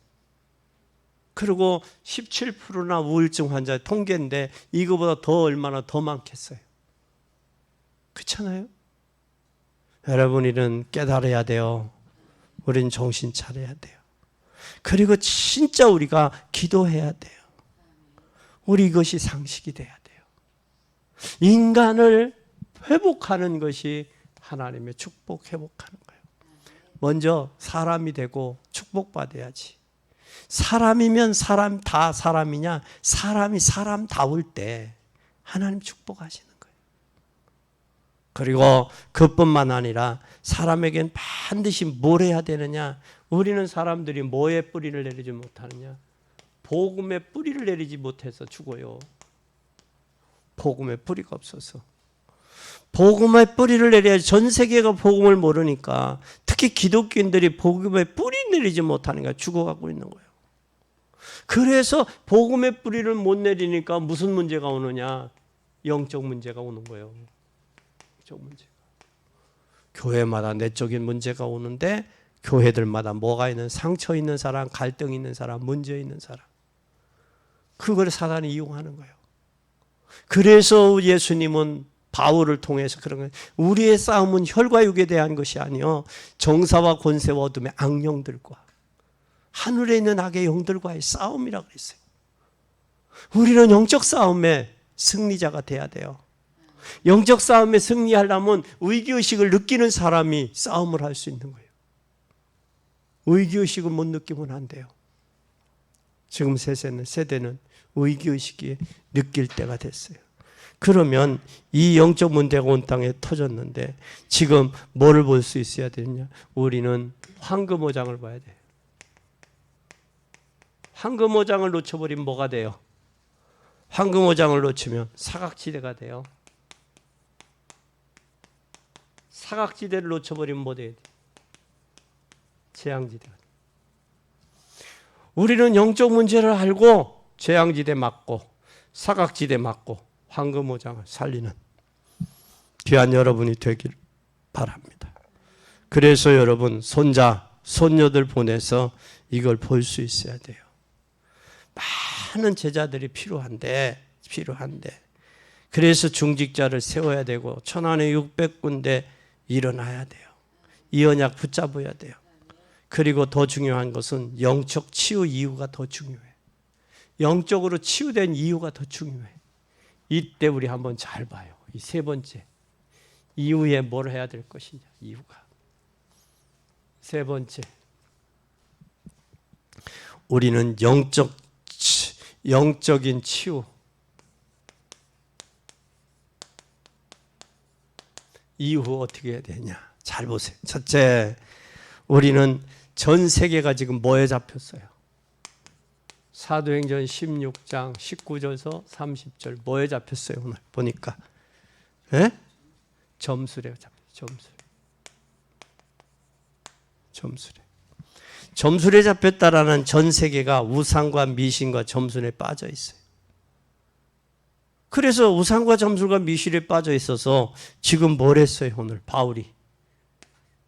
그리고 17%나 우울증 환자의 통계인데 이거보다 더 얼마나 더 많겠어요. 그렇잖아요? 여러분 이는 깨달아야 돼요. 우린 정신 차려야 돼요. 그리고 진짜 우리가 기도해야 돼요. 우리 이것이 상식이 돼야 돼요. 인간을 회복하는 것이 하나님의 축복 회복하는 거예요. 먼저 사람이 되고 축복받아야지. 사람이면 사람 다 사람이냐? 사람이 사람다울 때 하나님 축복하시는 거예요. 그리고 그뿐만 아니라 사람에겐 반드시 뭘 해야 되느냐? 우리는 사람들이 뭐에 뿌리를 내리지 못하느냐? 복음의 뿌리를 내리지 못해서 죽어요. 복음의 뿌리가 없어서. 복음의 뿌리를 내려야지. 전 세계가 복음을 모르니까, 특히 기독교인들이 복음의 뿌리 내리지 못하니까 죽어가고 있는 거예요. 그래서 복음의 뿌리를 못 내리니까 무슨 문제가 오느냐? 영적 문제가 오는 거예요. 영적 문제가. 교회마다 내적인 문제가 오는데, 교회들마다 뭐가 있는, 상처 있는 사람, 갈등 있는 사람, 문제 있는 사람, 그걸 사단이 이용하는 거예요. 그래서 예수님은 바울을 통해서 그런 거예요. 우리의 싸움은 혈과 육에 대한 것이 아니요 정사와 권세와 어둠의 악령들과 하늘에 있는 악의 영들과의 싸움이라고 그랬어요. 우리는 영적 싸움에 승리자가 돼야 돼요. 영적 싸움에 승리하려면 위기의식을 느끼는 사람이 싸움을 할 수 있는 거예요. 위기의식을 못 느끼면 안 돼요. 지금 세대는 위기의식이 느낄 때가 됐어요. 그러면 이 영적 문제가 온 땅에 터졌는데 지금 뭐를 볼 수 있어야 되느냐? 우리는 황금오장을 봐야 돼요. 황금오장을 놓쳐버리면 뭐가 돼요? 황금오장을 놓치면 사각지대가 돼요. 사각지대를 놓쳐버리면 뭐 돼야 돼요? 재앙지대가 돼요. 우리는 영적 문제를 알고 재앙지대 맞고 사각지대 맞고 황금오장을 살리는 귀한 여러분이 되길 바랍니다. 그래서 여러분 손자, 손녀들 보내서 이걸 볼 수 있어야 돼요. 많은 제자들이 필요한데 그래서 중직자를 세워야 되고 천안에 600군데 일어나야 돼요. 이 언약 붙잡아야 돼요. 그리고 더 중요한 것은 영적 치유 이유가 더 중요해. 영적으로 치유된 이유가 더 중요해. 이때 우리 한번 잘 봐요. 이 세 번째 이후에 뭘 해야 될 것이냐. 이유가 세 번째, 우리는 영적인 치유, 이후 어떻게 해야 되냐. 잘 보세요. 첫째, 우리는 전 세계가 지금 뭐에 잡혔어요? 사도행전 16장 19절에서 30절 뭐에 잡혔어요? 오늘 보니까 점술에 잡혔어요. 점술에 잡혔다라는 전 세계가 우상과 미신과 점술에 빠져 있어요. 그래서 우상과 점술과 미신에 빠져 있어서 지금 뭘 했어요? 오늘 바울이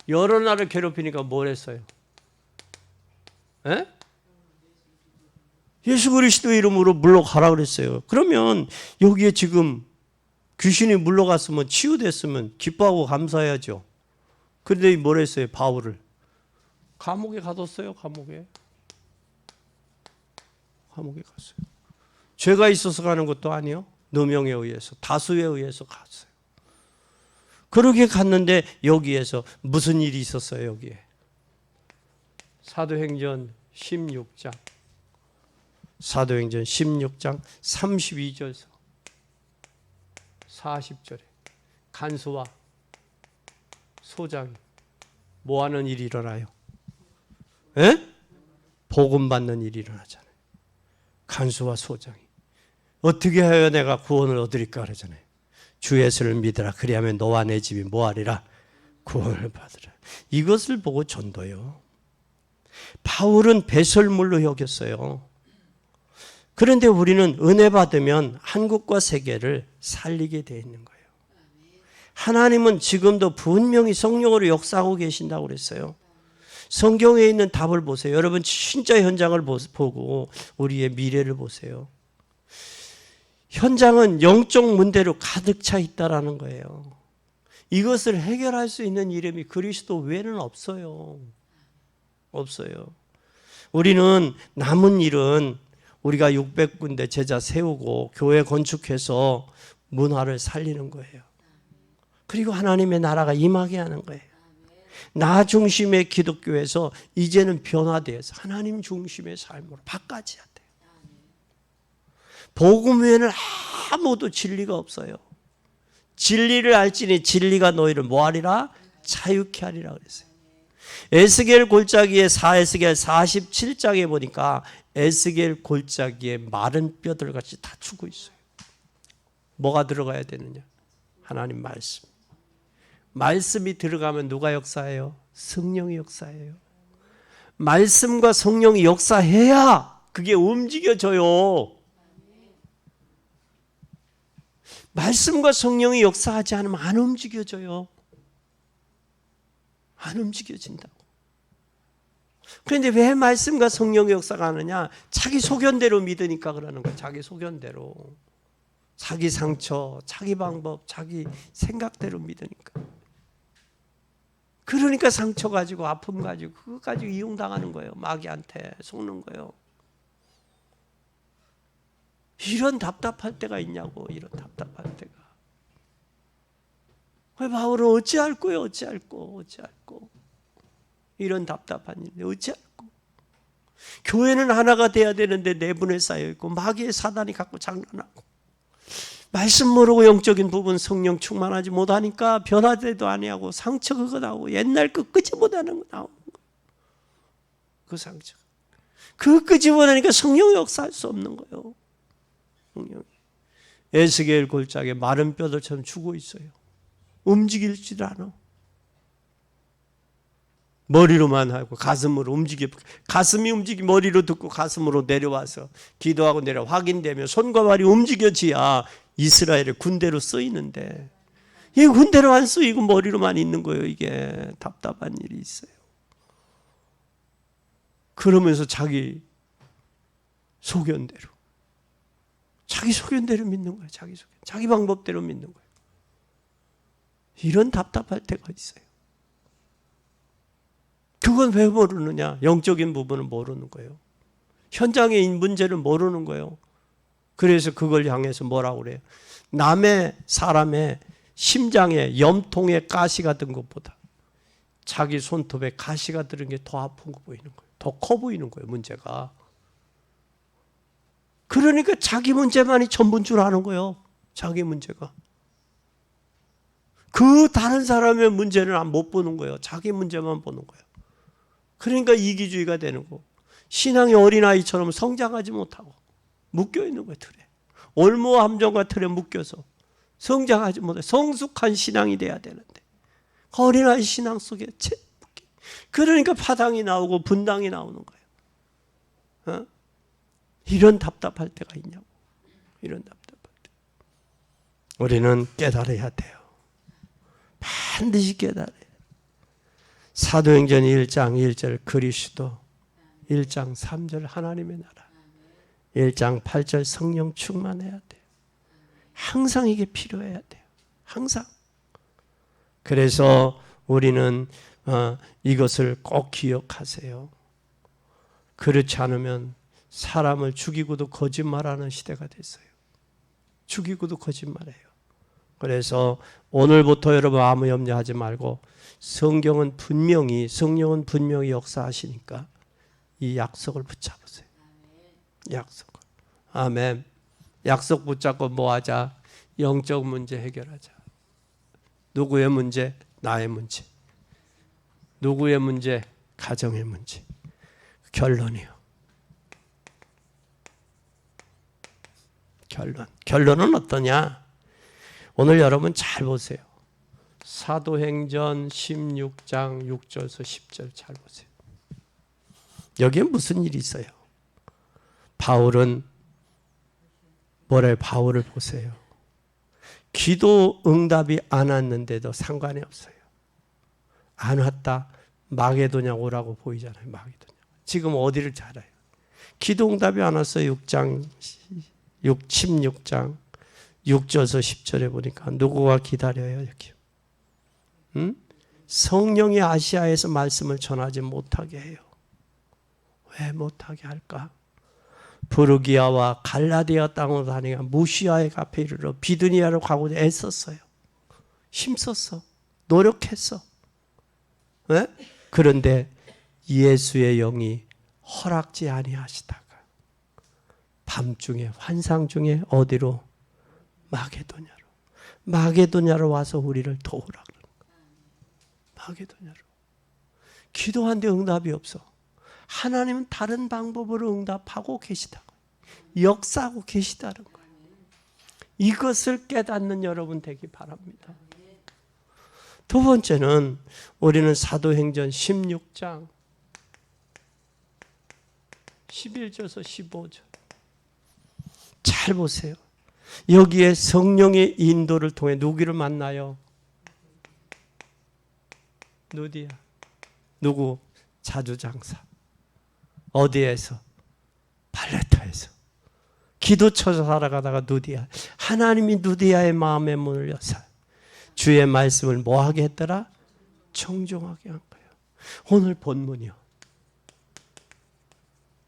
여러 나라를 괴롭히니까 뭘 했어요? 예수 그리스도 이름으로 물러가라 그랬어요. 그러면 여기에 지금 귀신이 물러갔으면 치유됐으면 기뻐하고 감사해야죠. 그런데 뭘 했어요? 바울을 감옥에 가뒀어요. 감옥에 갔어요. 죄가 있어서 가는 것도 아니요. 누명에 의해서, 다수에 의해서 갔어요. 그렇게 갔는데 여기에서 무슨 일이 있었어요? 여기에 사도행전 16장 32절에서 40절에 간수와 소장이 뭐하는 일이 일어나요? 복음 받는 일이 일어나잖아요. 간수와 소장이 어떻게 하여 내가 구원을 얻으리까 그러잖아요. 주 예수를 믿으라. 그리하면 너와 내 집이 뭐하리라? 구원을 받으라. 이것을 보고 전도요. 바울은 배설물로 여겼어요. 그런데 우리는 은혜 받으면 한국과 세계를 살리게 되어 있는 거예요. 하나님은 지금도 분명히 성령으로 역사하고 계신다고 그랬어요. 성경에 있는 답을 보세요. 여러분 진짜 현장을 보고 우리의 미래를 보세요. 현장은 영적 문제로 가득 차 있다라는 거예요. 이것을 해결할 수 있는 이름이 그리스도 외에는 없어요. 우리는 남은 일은 우리가 600군데 제자 세우고 교회 건축해서 문화를 살리는 거예요. 그리고 하나님의 나라가 임하게 하는 거예요. 나 중심의 기독교에서 이제는 변화돼서 하나님 중심의 삶으로 바꿔져야 돼요. 복음 외에는 아무도 진리가 없어요. 진리를 알지니 진리가 너희를 뭐하리라? 자유케 하리라 그랬어요. 에스겔 골짜기의 4에스겔 47장에 보니까 에스겔 골짜기에 마른 뼈들 같이 다 죽어 있어요. 뭐가 들어가야 되느냐? 하나님 말씀. 말씀이 들어가면 누가 역사해요? 성령이 역사해요. 말씀과 성령이 역사해야 그게 움직여져요. 말씀과 성령이 역사하지 않으면 안 움직여져요. 안 움직여진다고. 그런데 왜 말씀과 성령의 역사가 하느냐? 자기 소견대로 믿으니까 그러는 거예요. 자기 소견대로. 자기 상처, 자기 방법, 자기 생각대로 믿으니까. 그러니까 상처 가지고 아픔 가지고 그거 가지고 이용당하는 거예요. 마귀한테 속는 거예요. 이런 답답할 때가 있냐고. 이런 답답할 때가. 왜 바울은 어찌할 거예요? 어찌할 거. 이런 답답한 일인데 어찌할 거. 교회는 하나가 돼야 되는데 내분에 쌓여있고 마귀의 사단이 갖고 장난하고 말씀 모르고 영적인 부분 성령 충만하지 못하니까 변화되도 아니하고 상처 그거 나오고 옛날 그 끄지 못하는 거 나오는 거. 그 상처. 그 끄지 못하니까 성령이 역사할 수 없는 거예요. 성령이. 에스겔 골짜기에 마른 뼈들처럼 죽어 있어요. 움직일지도 않아. 머리로만 하고 가슴으로 가슴이 움직이 머리로 듣고 가슴으로 내려와서 기도하고 내려 확인되면 손과 발이 움직여져야 이스라엘의 군대로 쓰이는데 이 군대로 안 쓰이고 머리로만 있는 거예요. 이게 답답한 일이 있어요. 그러면서 자기 소견대로 믿는 거예요. 자기 방법대로 믿는 거예요. 이런 답답할 때가 있어요. 그건 왜 모르느냐? 영적인 부분은 모르는 거예요. 현장의 문제를 모르는 거예요. 그래서 그걸 향해서 뭐라고 그래요? 남의 사람의 심장에 염통에 가시가 든 것보다 자기 손톱에 가시가 들은 게 더 아픈 거 보이는 거예요. 더 커 보이는 거예요, 문제가. 그러니까 자기 문제만이 전부인 줄 아는 거예요. 자기 문제가. 그 다른 사람의 문제는 못 보는 거예요. 자기 문제만 보는 거예요. 그러니까 이기주의가 되는 거. 신앙의 어린아이처럼 성장하지 못하고 묶여있는 거예요. 틀에. 올무 함정과 틀에 묶여서 성장하지 못해. 성숙한 신앙이 돼야 되는데 어린아이 신앙 속에 채 묶여. 그러니까 파당이 나오고 분당이 나오는 거예요. 어? 이런 답답할 때가 있냐고. 이런 답답할 때. 우리는 깨달아야 돼요. 반드시 깨달아야 돼요. 사도행전 1장 1절 그리스도, 1장 3절 하나님의 나라, 1장 8절 성령 충만해야 돼요. 항상 이게 필요해야 돼요. 항상. 그래서 우리는 이것을 꼭 기억하세요. 그렇지 않으면 사람을 죽이고도 거짓말하는 시대가 됐어요. 죽이고도 거짓말해요. 그래서 오늘부터 여러분 아무 염려하지 말고 성경은 분명히 성령은 분명히 역사하시니까 이 약속을 붙잡으세요. 약속을. 아멘. 약속 붙잡고 뭐 하자? 영적 문제 해결하자. 누구의 문제? 나의 문제. 누구의 문제? 가정의 문제. 결론이요. 결론은 어떠냐? 오늘 여러분 잘 보세요. 사도행전 16장 6절에서 10절 잘 보세요. 여기에 무슨 일이 있어요? 바울은 뭐래? 바울을 보세요. 기도 응답이 안 왔는데도 상관이 없어요. 안 왔다. 마게도냐 오라고 보이잖아요. 마게도냐. 지금 어디를 잘 알아요? 기도 응답이 안 왔어요. 16장 6절에서 10절에 보니까 누구가 기다려요? 여기. 성령이 아시아에서 말씀을 전하지 못하게 해요. 왜 못하게 할까? 부르기아와 갈라디아 땅으로 다니가 무시아의 앞에 이르러 비두니아로 가고자 애썼어요. 힘썼어. 노력했어. 왜? 그런데 예수의 영이 허락지 아니하시다가 밤중에 환상 중에 어디로? 마게도냐로 와서 우리를 도우라 그러는 거야. 마게도냐로. 기도하는데 응답이 없어. 하나님은 다른 방법으로 응답하고 계시다고, 역사하고 계시다는 거예요. 이것을 깨닫는 여러분 되기 바랍니다. 두 번째는 우리는 사도행전 16장 11절에서 15절 잘 보세요. 여기에 성령의 인도를 통해 누구를 만나요? 누디야. 누구? 자주장사. 어디에서? 발레타에서. 기도처에서 살아가다가 누디야. 하나님이 누디야의 마음의 문을 여사 주의 말씀을 뭐하게 했더라? 청종하게 한 거예요. 오늘 본문이요.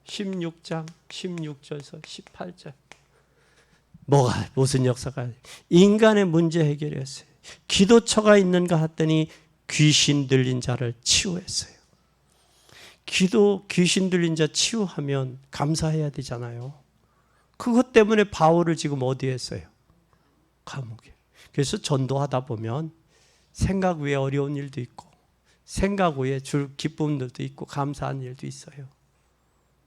16장 16절에서 18절. 무슨 역사가? 인간의 문제 해결이었어요. 기도처가 있는가 했더니 귀신 들린 자를 치유했어요. 귀신 들린 자 치유하면 감사해야 되잖아요. 그것 때문에 바울을 지금 어디에 했어요? 감옥에. 그래서 전도하다 보면 생각 외에 어려운 일도 있고 생각 외에 줄 기쁨들도 있고 감사한 일도 있어요.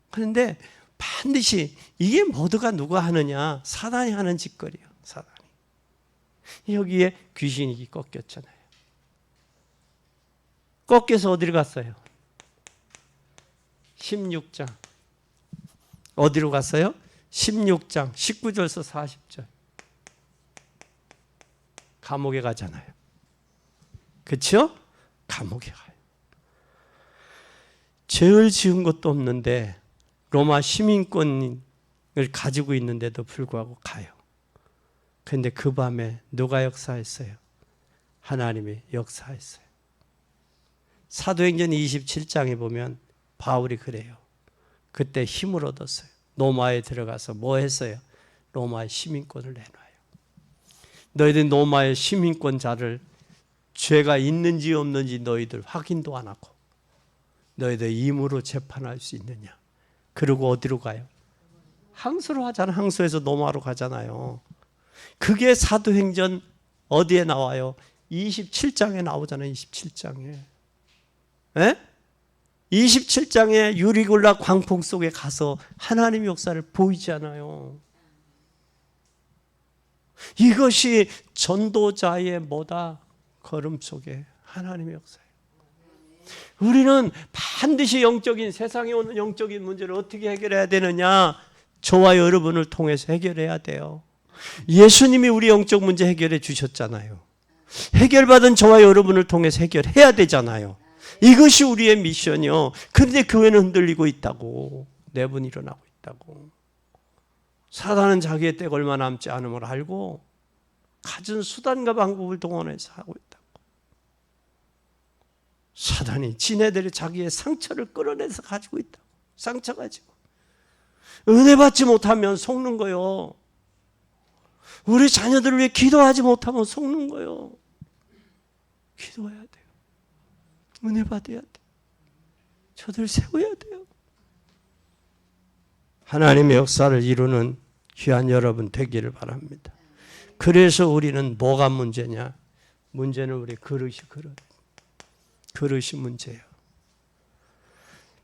그런데 반드시 이게 모두가 누가 하느냐? 사단이 하는 짓거리예요. 사단이. 여기에 귀신이 꺾였잖아요. 꺾여서 어디로 갔어요? 16장. 어디로 갔어요? 16장 19절에서 40절. 감옥에 가잖아요. 그렇죠? 감옥에 가요. 죄를 지은 것도 없는데 로마 시민권을 가지고 있는데도 불구하고 가요. 그런데 그 밤에 누가 역사했어요? 하나님이 역사했어요. 사도행전 27장에 보면 바울이 그래요. 그때 힘을 얻었어요. 로마에 들어가서 뭐 했어요? 로마의 시민권을 내놔요. 너희들 로마의 시민권자를 죄가 있는지 없는지 너희들 확인도 안 하고 너희들 임으로 재판할 수 있느냐. 그리고 어디로 가요? 항소로 하잖아요. 항소에서 로마로 가잖아요. 그게 사도행전 어디에 나와요? 27장에 나오잖아요. 27장에. 에? 27장에 유리굴라 광풍 속에 가서 하나님의 역사를 보이잖아요. 이것이 전도자의 뭐다? 걸음 속에 하나님의 역사예요. 우리는 반드시 영적인 세상에 오는 영적인 문제를 어떻게 해결해야 되느냐? 저와 여러분을 통해서 해결해야 돼요. 예수님이 우리 영적 문제 해결해 주셨잖아요. 해결받은 저와 여러분을 통해서 해결해야 되잖아요. 이것이 우리의 미션이요. 그런데 교회는 흔들리고 있다고. 내분 일어나고 있다고. 사단은 자기의 때가 얼마 남지 않음을 알고 갖은 수단과 방법을 동원해서 하고 있다고. 사단이 지네들이 자기의 상처를 끌어내서 가지고 있다고. 상처 가지고. 은혜 받지 못하면 속는 거요. 우리 자녀들을 위해 기도하지 못하면 속는 거요. 기도해야 돼요. 은혜 받아야 돼요. 저들 세워야 돼요. 하나님의 역사를 이루는 귀한 여러분 되기를 바랍니다. 그래서 우리는 뭐가 문제냐? 문제는 우리 그릇이 문제예요.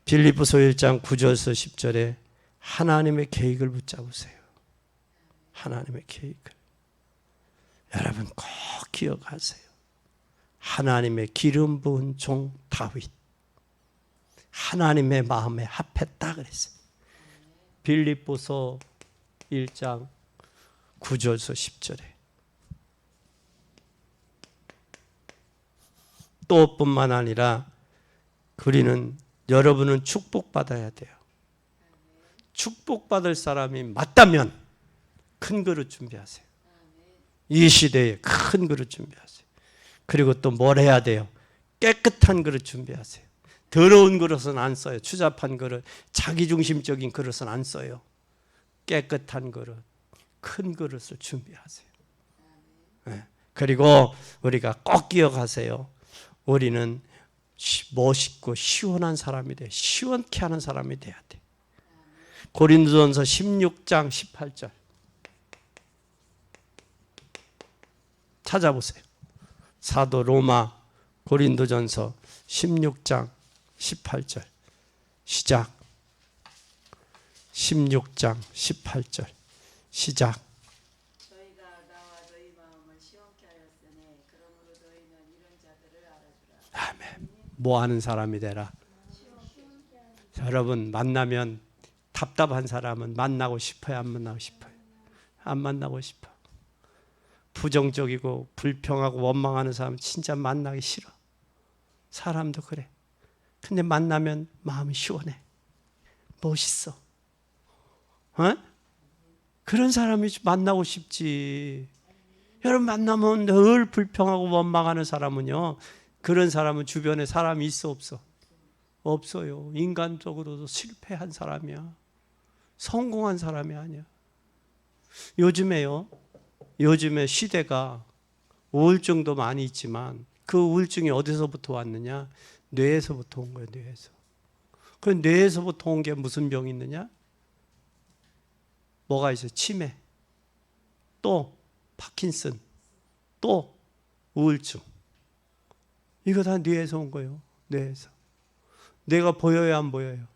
빌립보서 1장 9절에서 10절에 하나님의 계획을 붙잡으세요. 하나님의 계획을. 여러분 꼭 기억하세요. 하나님의 기름 부은 종 다윗. 하나님의 마음에 합했다 그랬어요. 빌립보서 1장 9절에서 10절에. 또 뿐만 아니라 우리는 여러분은 축복받아야 돼요. 축복받을 사람이 맞다면 큰 그릇 준비하세요. 이 시대에 큰 그릇 준비하세요. 그리고 또 뭘 해야 돼요? 깨끗한 그릇 준비하세요. 더러운 그릇은 안 써요. 추잡한 그릇, 자기중심적인 그릇은 안 써요. 깨끗한 그릇, 큰 그릇을 준비하세요. 네. 그리고 우리가 꼭 기억하세요. 우리는 멋있고 시원한 사람이 돼. 시원케 하는 사람이 돼야 돼. 고린도전서 16장 18절 찾아보세요. 사도 로마 고린도전서 16장 18절 시작. 16장 18절 시작. 너희가 나와 너희 마음을 시원케 하였으니 그러므로 너희는 이런 자들을 알아주라. 아멘. 뭐 하는 사람이 되라. 여러분 만나면 답답한 사람은 만나고 싶어요? 안 만나고 싶어요? 안 만나고 싶어. 부정적이고 불평하고 원망하는 사람 진짜 만나기 싫어. 사람도 그래. 근데 만나면 마음이 시원해. 멋있어. 어? 그런 사람이 만나고 싶지. 여러분 만나면 늘 불평하고 원망하는 사람은요, 그런 사람은 주변에 사람이 있어 없어? 없어요. 인간적으로도 실패한 사람이야. 성공한 사람이 아니야. 요즘에 시대가 우울증도 많이 있지만 그 우울증이 어디서부터 왔느냐? 뇌에서부터 온 거예요. 뇌에서. 그 뇌에서부터 온 게 무슨 병이 있느냐? 뭐가 있어요? 치매, 또 파킨슨, 또 우울증. 이거 다 뇌에서 온 거예요. 뇌에서. 뇌가 보여요, 안 보여요?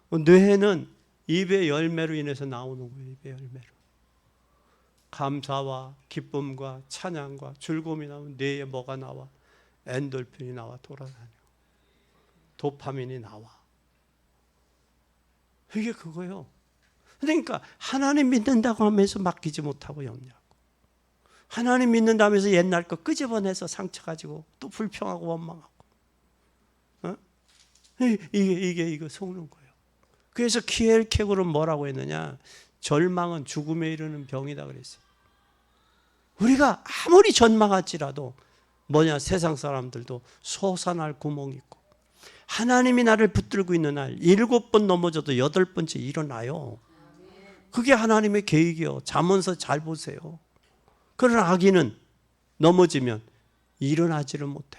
뇌에는 입의 열매로 인해서 나오는 거예요. 입의 열매로. 감사와 기쁨과 찬양과 즐거움이 나오면 뇌에 뭐가 나와? 엔돌핀이 나와 돌아다녀. 도파민이 나와. 이게 그거예요. 그러니까 하나님 믿는다고 하면서 맡기지 못하고 염려하고, 하나님 믿는다고 하면서 옛날 거 끄집어내서 상처 가지고 또 불평하고 원망하고, 이게 속는 거예요. 그래서 키엘케고는 뭐라고 했느냐? 절망은 죽음에 이르는 병이다 그랬어요. 우리가 아무리 전망할지라도 세상 사람들도 솟아날 구멍이 있고, 하나님이 나를 붙들고 있는 날 7번 넘어져도 8번째 일어나요. 그게 하나님의 계획이요. 잠언서 잘 보세요. 그러나 악인은 넘어지면 일어나지를 못해.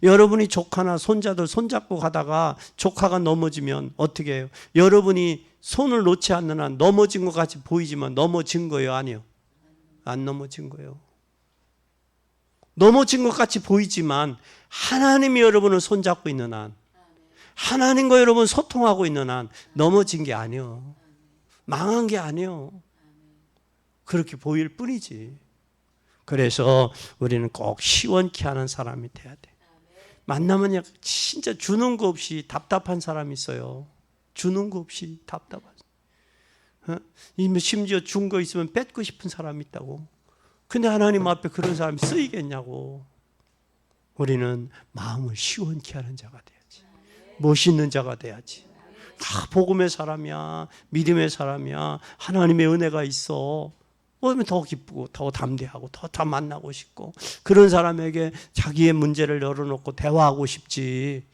여러분이 조카나 손자들 손잡고 가다가 조카가 넘어지면 어떻게 해요? 여러분이 손을 놓지 않는 한 넘어진 것 같이 보이지만 넘어진 거예요? 아니요. 안 넘어진 거예요. 넘어진 것 같이 보이지만 하나님이 여러분을 손잡고 있는 한, 하나님과 여러분 소통하고 있는 한 넘어진 게 아니요. 망한 게 아니요. 그렇게 보일 뿐이지. 그래서 우리는 꼭 시원케 하는 사람이 돼야 돼. 만나면 진짜 주는 거 없이 답답한 사람이 있어요. 주는 거 없이 답답한. 심지어 준 거 있으면 뺏고 싶은 사람이 있다고. 근데 하나님 앞에 그런 사람이 쓰이겠냐고. 우리는 마음을 시원케 하는 자가 돼야지. 멋있는 자가 돼야지. 다 복음의 사람이야. 믿음의 사람이야. 하나님의 은혜가 있어. 그러면 더 기쁘고 더 담대하고 더 만나고 싶고, 그런 사람에게 자기의 문제를 열어놓고 대화하고 싶지.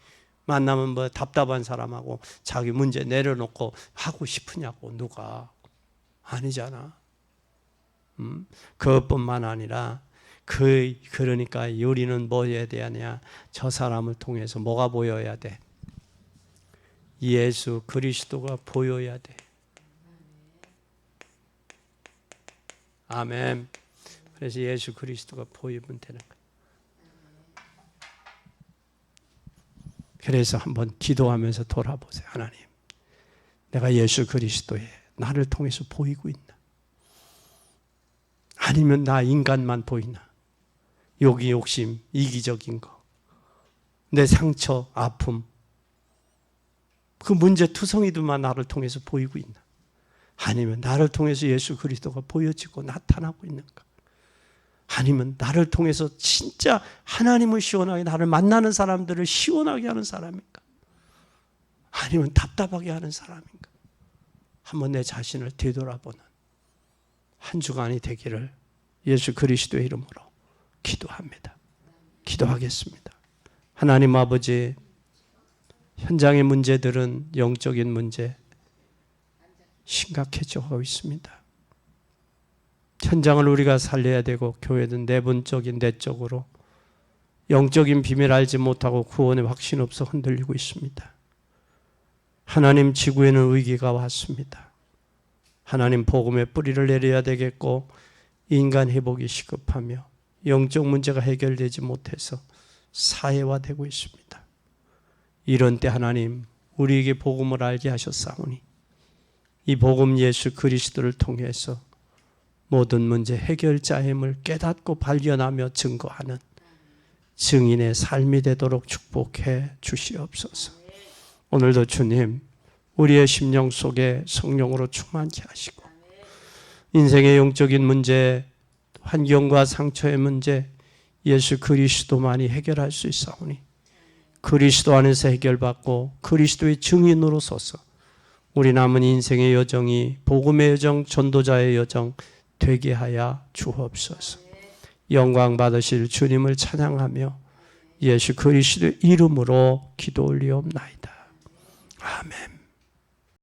만나면 답답한 사람하고 자기 문제 내려놓고 하고 싶으냐고. 누가. 아니잖아. 그것뿐만 아니라 그러니까 우리는 뭐 해야 되냐? 저 사람을 통해서 뭐가 보여야 돼? 예수 그리스도가 보여야 돼. 아멘. 그래서 예수 그리스도가 보이면 되는 거예요. 그래서 한번 기도하면서 돌아보세요. 하나님, 내가 예수 그리스도에 나를 통해서 보이고 있나? 아니면 나 인간만 보이나? 욕이 욕심, 이기적인 거, 내 상처, 아픔, 그 문제투성이들만 나를 통해서 보이고 있나? 아니면 나를 통해서 예수 그리스도가 보여지고 나타나고 있는가? 아니면 나를 통해서 진짜 하나님을 시원하게, 나를 만나는 사람들을 시원하게 하는 사람인가? 아니면 답답하게 하는 사람인가? 한번 내 자신을 되돌아보는 한 주간이 되기를 예수 그리스도의 이름으로 기도합니다. 기도하겠습니다. 하나님 아버지, 현장의 문제들은 영적인 문제 심각해져 가고 있습니다. 현장을 우리가 살려야 되고, 교회는 내분적인 내적으로 영적인 비밀 알지 못하고 구원의 확신 없어 흔들리고 있습니다. 하나님, 지구에는 위기가 왔습니다. 하나님, 복음의 뿌리를 내려야 되겠고, 인간 회복이 시급하며 영적 문제가 해결되지 못해서 사회화되고 있습니다. 이런 때 하나님, 우리에게 복음을 알게 하셨사오니 이 복음 예수 그리스도를 통해서 모든 문제 해결자임을 깨닫고 발견하며 증거하는 증인의 삶이 되도록 축복해 주시옵소서. 오늘도 주님 우리의 심령 속에 성령으로 충만케 하시고 인생의 영적인 문제, 환경과 상처의 문제 예수 그리스도만이 해결할 수 있사오니 그리스도 안에서 해결받고 그리스도의 증인으로 서서 우리 남은 인생의 여정이 복음의 여정, 전도자의 여정 되게 하여 주옵소서. 영광 받으실 주님을 찬양하며 예수 그리스도의 이름으로 기도 올리옵나이다. 아멘.